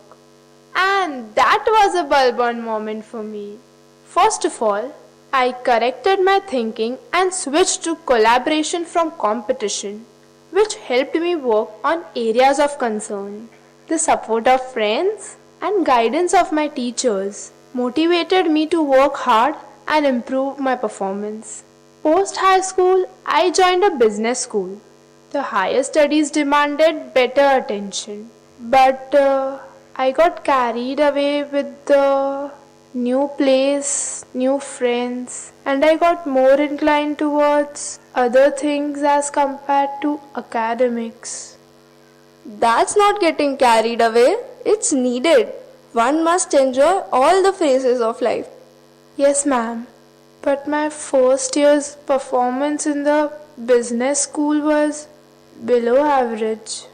G: And that was a bulb-on moment for me. First of all, I corrected my thinking and switched to collaboration from competition, which helped me work on areas of concern. The support of friends and guidance of my teachers motivated me to work hard and improve my performance. Post high school, I joined a business school. The higher studies demanded better attention, but I got carried away with the new place, new friends, and I got more inclined towards other things as compared to academics.
I: That's not getting carried away. It's needed. One must enjoy all the phases of life.
G: Yes, ma'am. But my first year's performance in the business school was below average.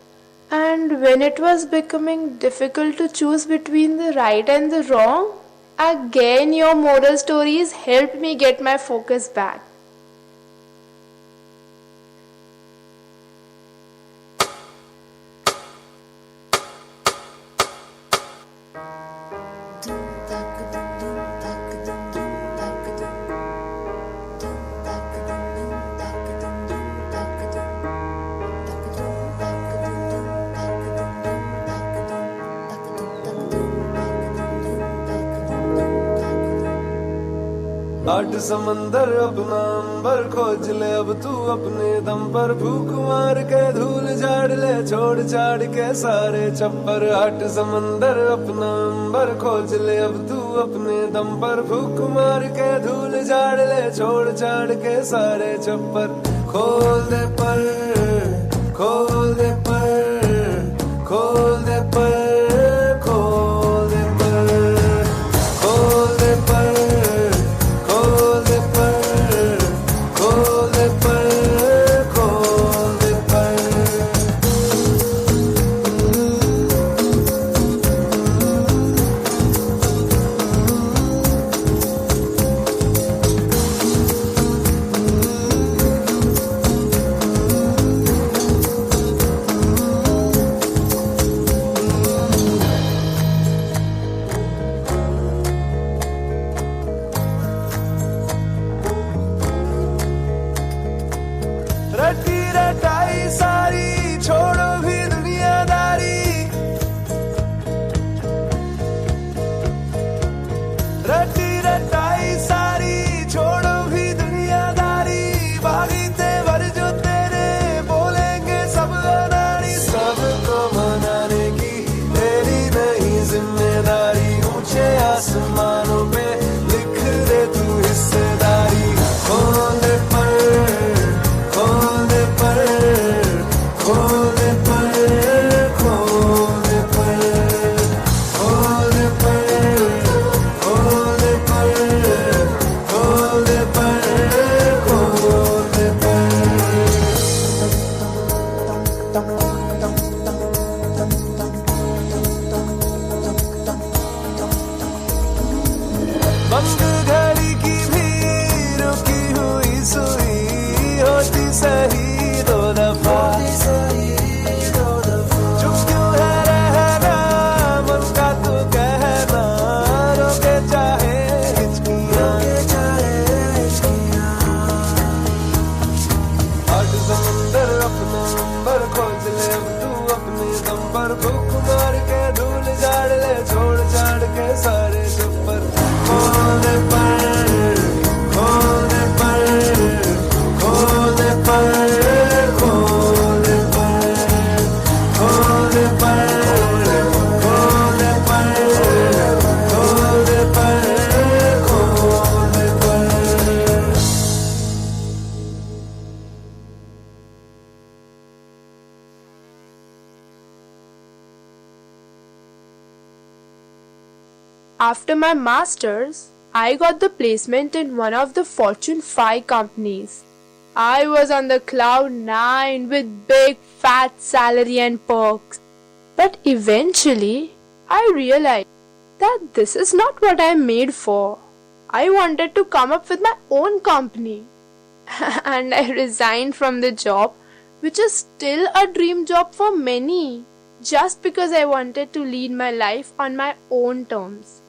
G: And when it was becoming difficult to choose between the right and the wrong, again your moral stories helped me get my focus back.
E: आठ समंदर अपना अंबर खोज ले अब तू अपने दम पर फूक मार के धूल झाड़ ले छोड़ छाड़ के सारे छप्पर आठ समंदर अपना अंबर खोज ले अब तू अपने दम पर फूक मार के धूल झाड़ ले छोड़ छाड़ के सारे छप्पर खोल दे पर खोल दे पर खोल दे पर खोल दे पर खोल दे पर
G: After my master's, I got the placement in one of the Fortune 5 companies. I was on the cloud 9 with big fat salary and perks. But eventually, I realized that this is not what I am made for. I wanted to come up with my own company. And I resigned from the job, which is still a dream job for many, just because I wanted to lead my life on my own terms.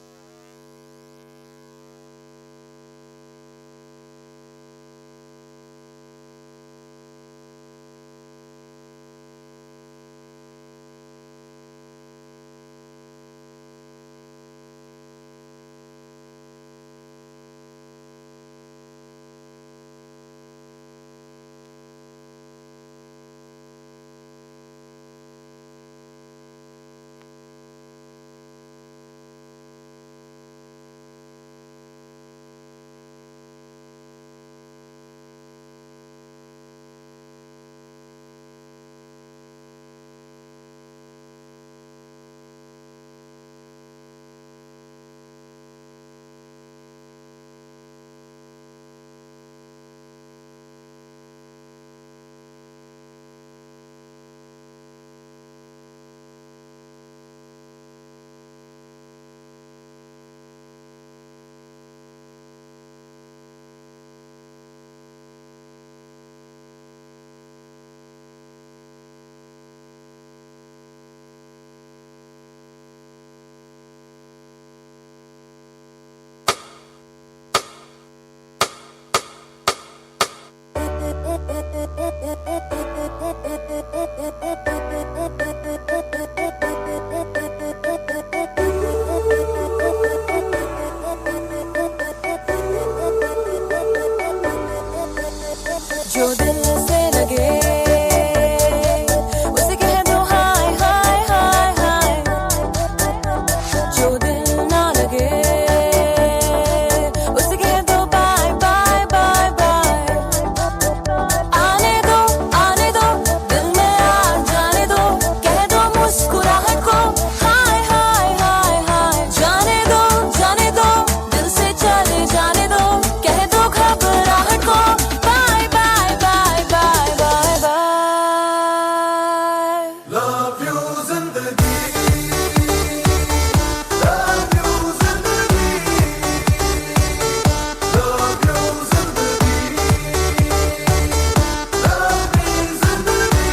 C: जो दिल से लगे उसे कह दो हाय हाय हाय हाय, जो दिल ना लगे उसे कह दो बाय बाय बाय बाय। आने दो दिल में आ जाने दो, कह दो मुस्कुराहट को हाय हाय हाय हाय। जाने दो दिल से चले जाने दो, कह दो घबराहट को bye bye bye bye bye bye.
E: Love you जिंदगी, love you जिंदगी, love you जिंदगी, love me जिंदगी।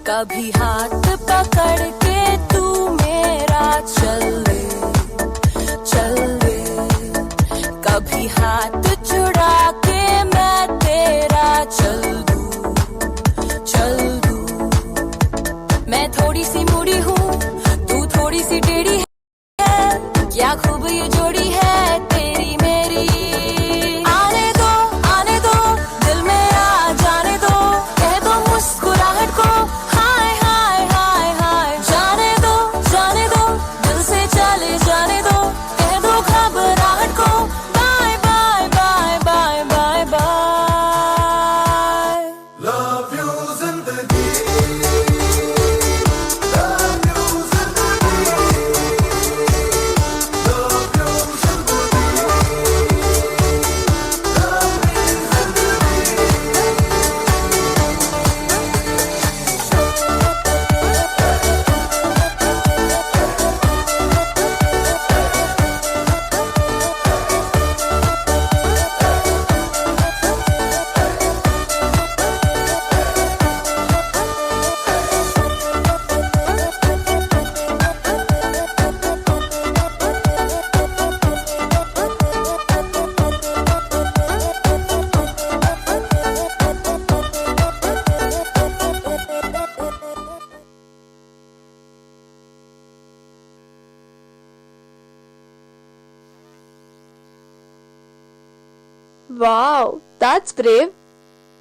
C: कभी हाथ पकड़ के तू मेरा चल दे, कभी हाथ छुड़ा के मैं तेरा चल दूं। मैं थोड़ी सी मुड़ी हूँ, तू थोड़ी सी टेढ़ी है, क्या खूब ये जोड़ी है तेरी मेरी। आने दो दिल में आ जाने दो, कह दो मुस्कुराहट को हाय हाय हाय हाय। जाने दो दिल से चले जाने दो, कह दो घबराहट को bye bye bye bye bye bye.
E: Love you जिंदगी, love you जिंदगी, love you जिंदगी,
I: Wow, that's brave.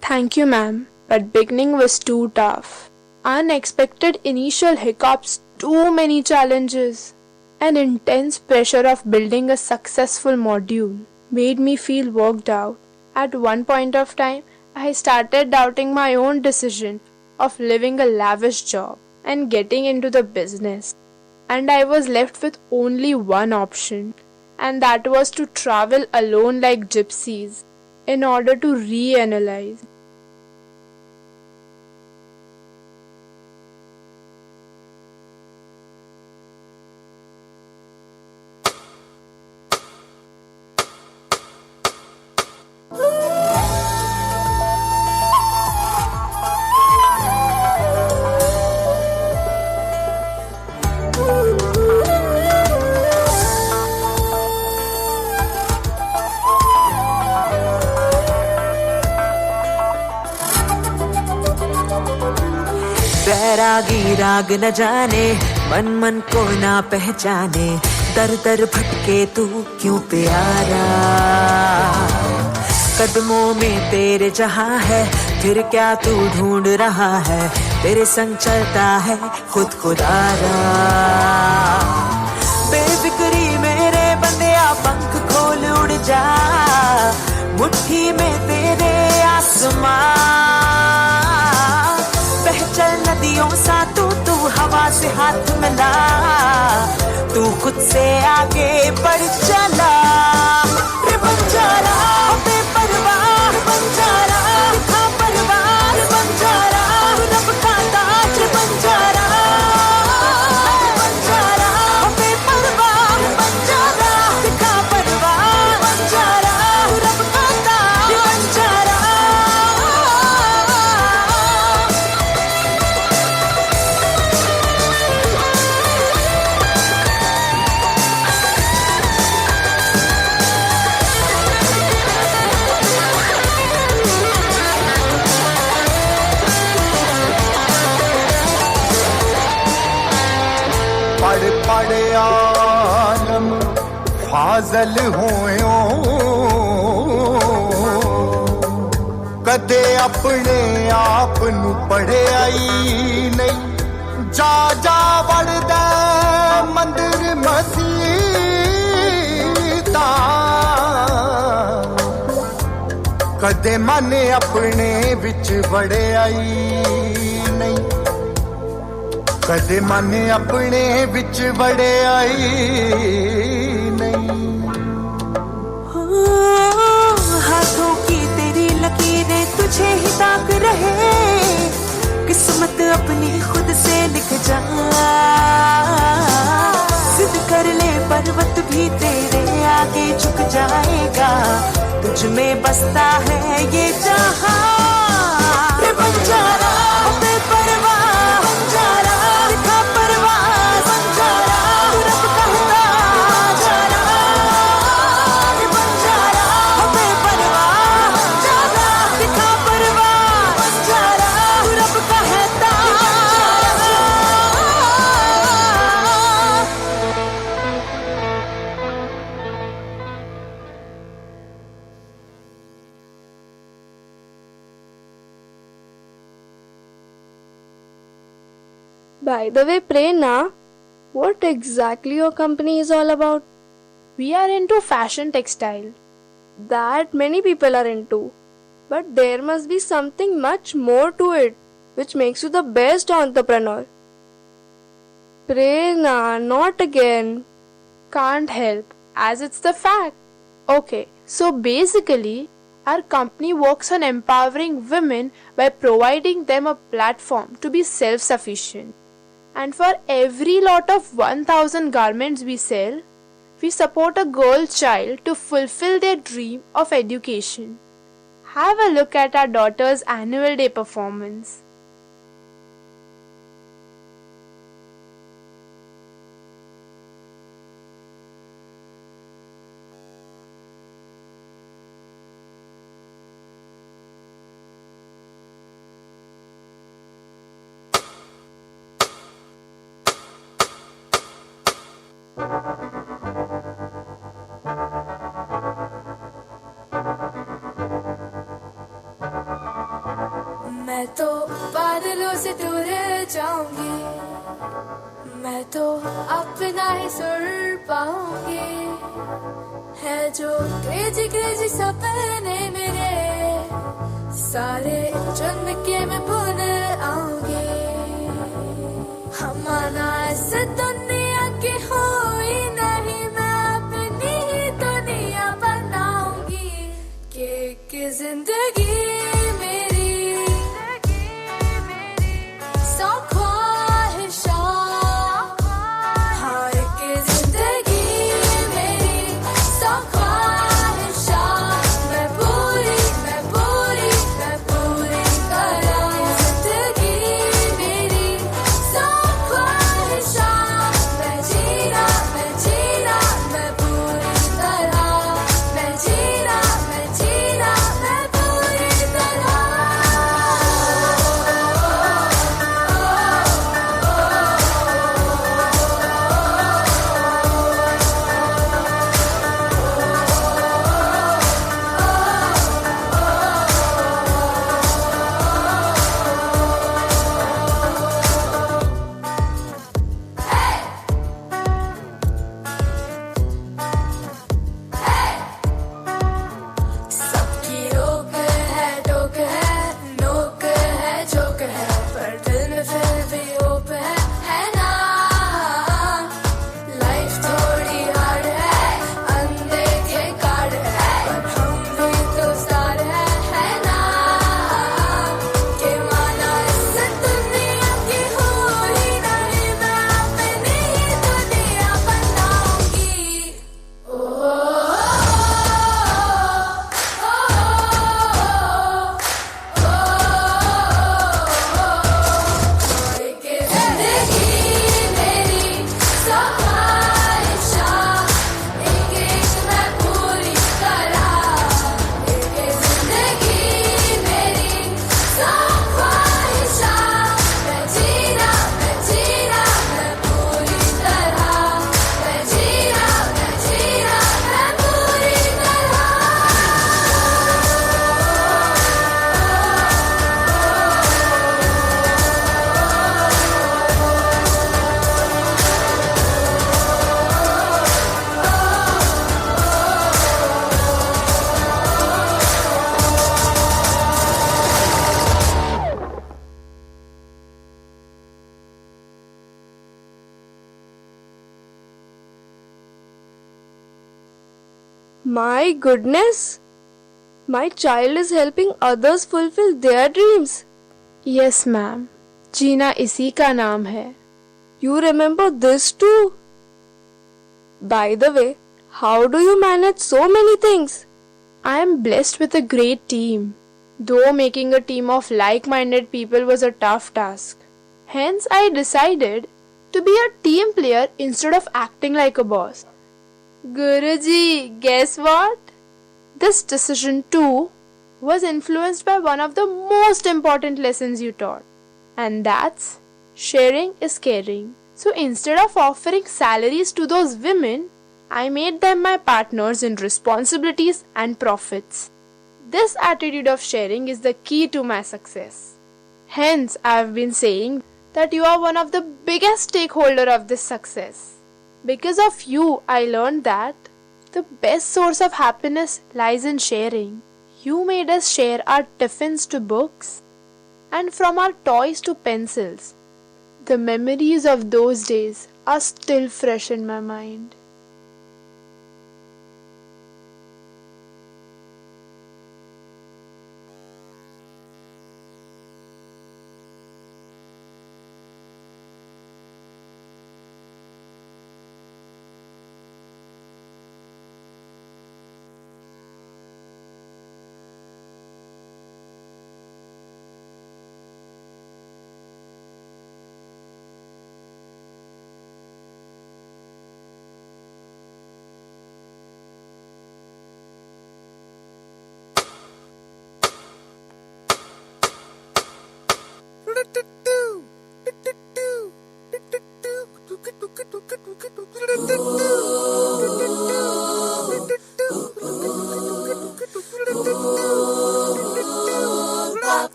G: Thank you, ma'am. But beginning was too tough. Unexpected initial hiccups, too many challenges. An intense pressure of building a successful module made me feel worked out. At one point of time, I started doubting my own decision of living a lavish job and getting into the business. And I was left with only one option, and that was to travel alone like gypsies in order to reanalyze.
C: बैरागी राग न जाने, मन मन को ना पहचाने, दर दर भटके तू क्यों प्यारा। कदमों में तेरे जहां है, फिर क्या तू ढूंढ रहा है, तेरे संग चलता है खुद खुदारा। बेफिक्री मेरे बंदिया पंख खोल उड़ जा, मुट्ठी में तेरे आसमां। चल नदियों सा तू हवा से हाथ मिला, तू खुद से आगे बढ़ चला। रे बंजारा बेपरवाह बंजारा, दिखा परवार बंजारा, रब का ताज बंजारा। बंजारा बेपरवाह बंजारा, दिखा परवार बंजारा, रब का ताज बंजारा।
E: पढ़ आलम फाजल होयो, कदे अपने आप नू पढ़िया ही नहीं। जा जा वड़दा मंदिर मसीता, कदे मन अपने विच वड़िया ही नहीं। कदे मन अपने विच बड़े आई नहीं।
C: हाथों की तेरी लकीरें तुझे ही ताक रहे, किस्मत अपनी खुद से लिख जा। जिद कर ले पर्वत भी तेरे आगे झुक जाएगा, तुझ में बसता है ये जहां। रे बंजारा बेपरवाह बंजारा, दिखा परवाह बंजारा, रब का ताज बंजारा। रे बंजारा बेपरवाह बंजारा, दिखा परवाह बंजारा, रब का ताज।
I: By the way, Prerna, what exactly your company is all about?
G: We are into fashion textile.
I: That many people are into. But there must be something much more to it, which makes you the best entrepreneur. Prerna, not again.
G: Can't help, as it's the fact. Okay, so basically, our company works on empowering women by providing them a platform to be self-sufficient. And for every lot of 1,000 garments we sell, we support a girl child to fulfill their dream of education. Have a look at our daughter's annual day performance.
I: मैं तो बादलों से दूर जाऊंगी, मैं तो अपना ही सुर पाऊंगी। है जो क्रेजी क्रेजी सपने मेरे, सारे चुन के मैं भूल आऊंगी। हमारा इस दुनिया की हुई नहीं, मैं अपनी ही दुनिया बनाऊंगी। कि जिंदगी मेरी सौ ख्वाहिशां, हाँ कि जिंदगी मेरी सौ ख्वाहिशां, मैं पूरी करूं। जिंदगी मेरी सौ ख्वाहिशां, मैं जीना मैं पूरी तरह, मैं जीना मैं पूरी तरह। सबकी रोक है, टोक है, नोक है, जोक है, पर दिल में फिर भी होप है ना। लाइफ थोड़ी हार्ड है, अनदेखे कार्ड है, पर हम भी तो स्टार है ना। के माना इस दुनिया की हुई नहीं, मैं अपनी ही दुनिया बनाऊंगी। जिंदगी मेरी सौ ख्वाहिशां, एक मैं पूरी करा। जिंदगी मेरी सौ ख्वाहिशां, मैं जीना मैं पूरी तरह, मैं जीना मैं पूरी तरह। My goodness, my child is helping others fulfill their dreams.
G: Yes, ma'am. जीना इसी का नाम है.
I: You remember this too? By the way, how do you manage so many things?
G: I am blessed with a great team. Though making a team of like-minded people was a tough task. Hence, I decided to be a team player instead of acting like a boss.
I: Guruji, guess what?
G: This decision too was influenced by one of the most important lessons you taught, and that's sharing is caring. So instead of offering salaries to those women, I made them my partners in responsibilities and profits. This attitude of sharing is the key to my success. Hence, I have been saying that you are one of the biggest stakeholder of this success. Because of you, I learned that the best source of happiness lies in sharing. You made us share our tiffins to books and from our toys to pencils. The memories of those days are still fresh in my mind.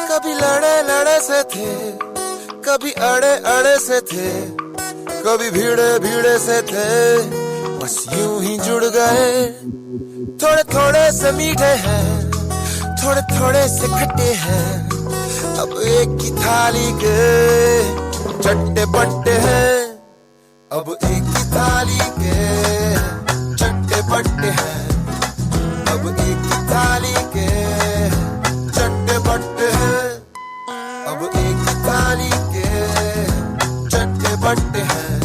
E: कभी लड़े लड़े से थे, कभी अड़े अड़े से थे, कभी भीड़े भीड़े से थे, बस यूं ही जुड़ गए। थोड़े थोड़े से मीठे हैं, थोड़े थोड़े से खट्टे हैं, अब एक ही थाली के चट्टे पट्टे हैं। अब एक ही थाली के चट्टे पट्टे हैं, अब एक ही थाली के चट्टे पट्टे हैं, अब एक ही थाली के चट्टे पट्टे हैं,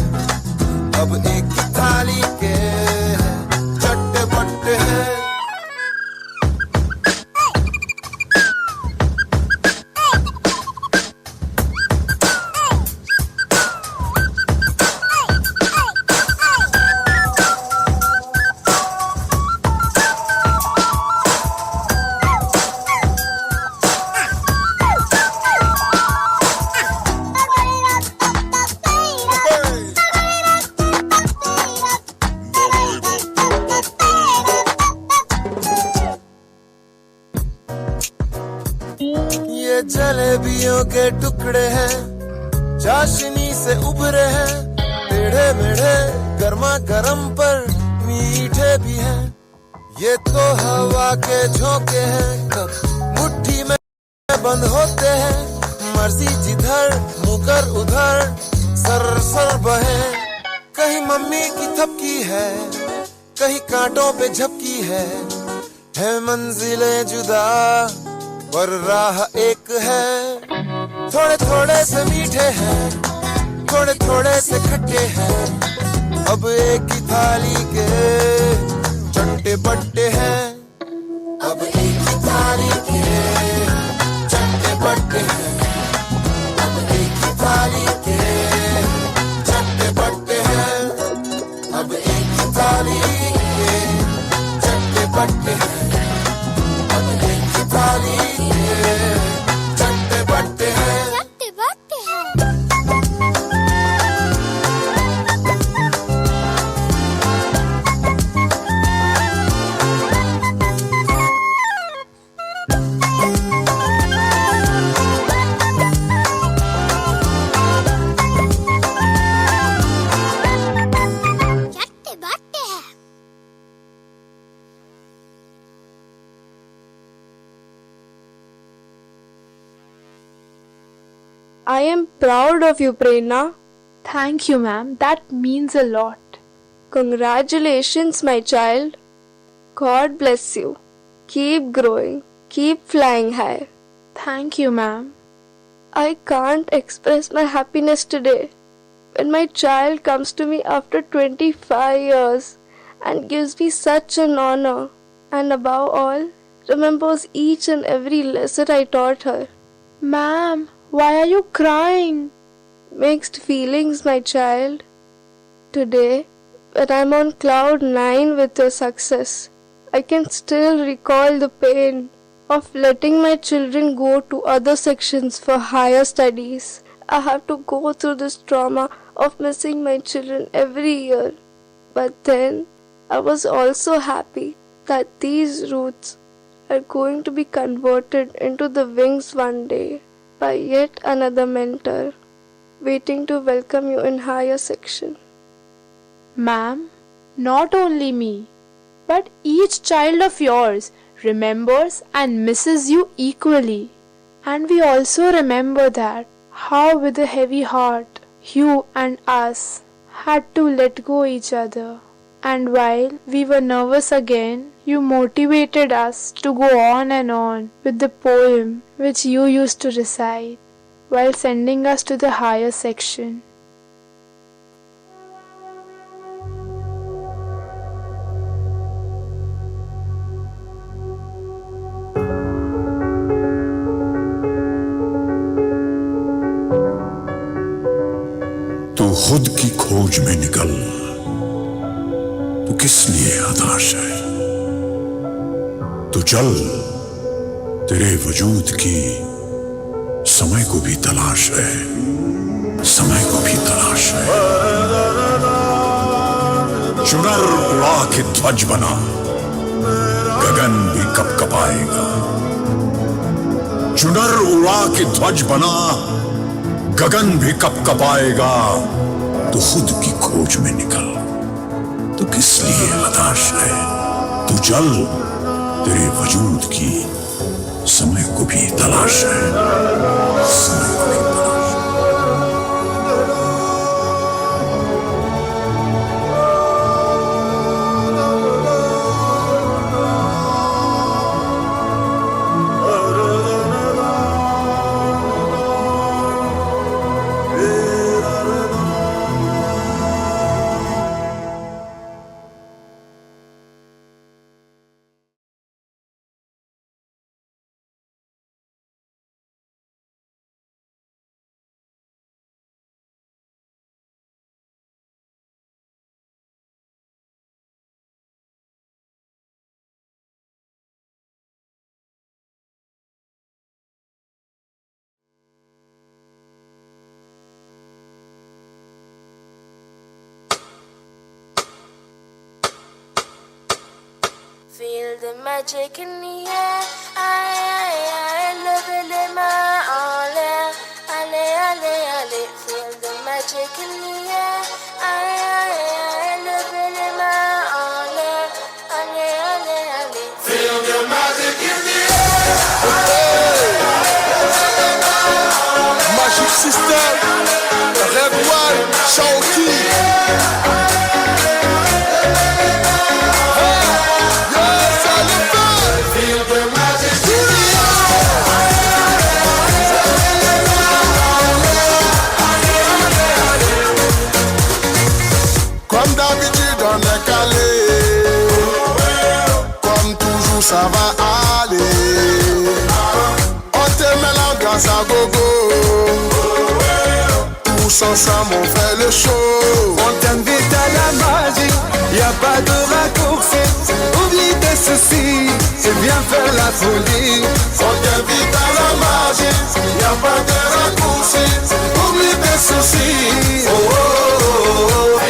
E: अब एक ही थाली के चट्टे पट्टे हैं। ये जलेबियों के टुकड़े हैं, चाशनी से उभरे हैं, टेढ़े मेढ़े गर्मा गर्म पर मीठे भी हैं। ये तो हवा के झोंके हैं, कब मुट्ठी में बंद होते हैं, मर्जी जिधर मुकर उधर सर सर बहे। कहीं मम्मी की थपकी है, कहीं कांटों पे झपकी है मंजिलें जुदा पर राह एक है। थोड़े थोड़े से मीठे हैं, थोड़े थोड़े से खट्टे हैं, अब एक ही थाली के चट्टे पट्टे हैं, अब एक ही थाली के चट्टे पट्टे हैं, अब एक ही थाली के चट्टे पट्टे हैं, अब एक ही थाली के चट्टे पट्टे हैं, अब एक ही थाली के चट्टे पट्टे हैं।
G: I am proud of you, Prerna. Thank you, ma'am. That means a lot. Congratulations, my child. God bless you. Keep growing. Keep flying high. Thank you, ma'am. I can't express my happiness today when my child comes to me after 25 years and gives me such an honor, and above all, remembers each and every lesson I taught her. Ma'am, why are you crying? Mixed feelings, my child. Today, when I'm on cloud 9 with your success, I can still recall the pain of letting my children go to other sections for higher studies. I have to go through this trauma of missing my children every year. But then, I was also happy that these roots are going to be converted into the wings one day by yet another mentor waiting to welcome you in higher section.
L: Ma'am, not only me, but each child of yours remembers and misses you equally. And we also remember that how with a heavy heart you and us had to let go each other. And while we were nervous again, you motivated us to go on and on with the poem which you used to recite while sending us to the higher section.
M: तू खुद की खोज में निकल, तू किस लिए हताश है? तू चल, तेरे वजूद की समय को भी तलाश है, समय को भी तलाश है। चुनर उड़ा के ध्वज बना, गगन भी कपकपाएगा। चुनर उड़ा के ध्वज बना, गगन भी कपकपाएगा। तू खुद की खोज में निकल, तो किस लिए हताश है? तू चल, तेरे वजूद की समय को भी तलाश है, समय को भी तलाश।
J: Feel the magic in the air. I love it in my all air. Ale, ale, ale. Feel the magic in the air. I love it in my all air. Ale, ale, ale.
E: Feel the magic in the air. Magic system, Red One, Shawty. Comme d'habitude on est calé, comme toujours ça va aller. On te met l'ambiance à gogo, tous ensemble on fait le show. On t'invite à la magie, y a pas de raccourci. Oublie tes soucis, c'est bien faire la folie. On t'invite à la magie, y a pas de raccourci. Oublie tes soucis. Oh, oh, oh, oh.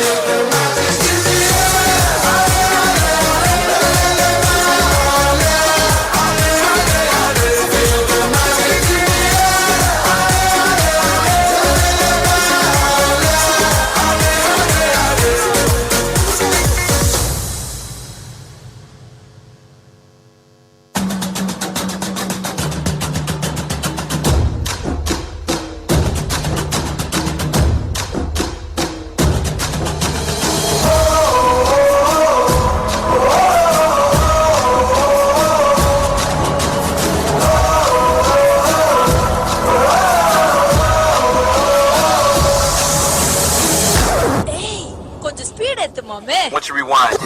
K: Once you rewind.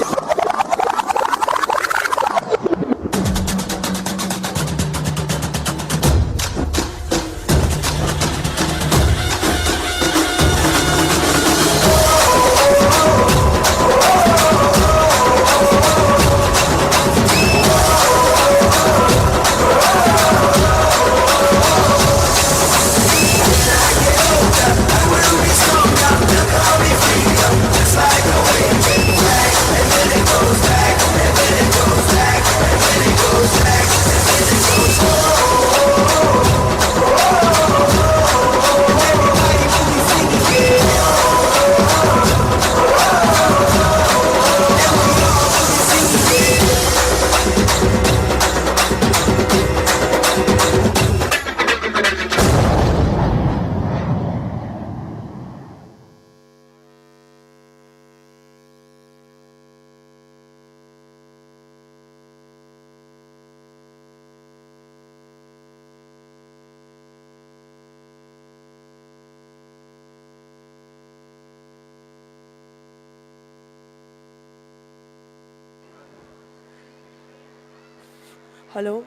N: Hello?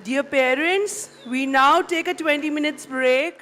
N: Dear parents, we now take a 20 minutes break.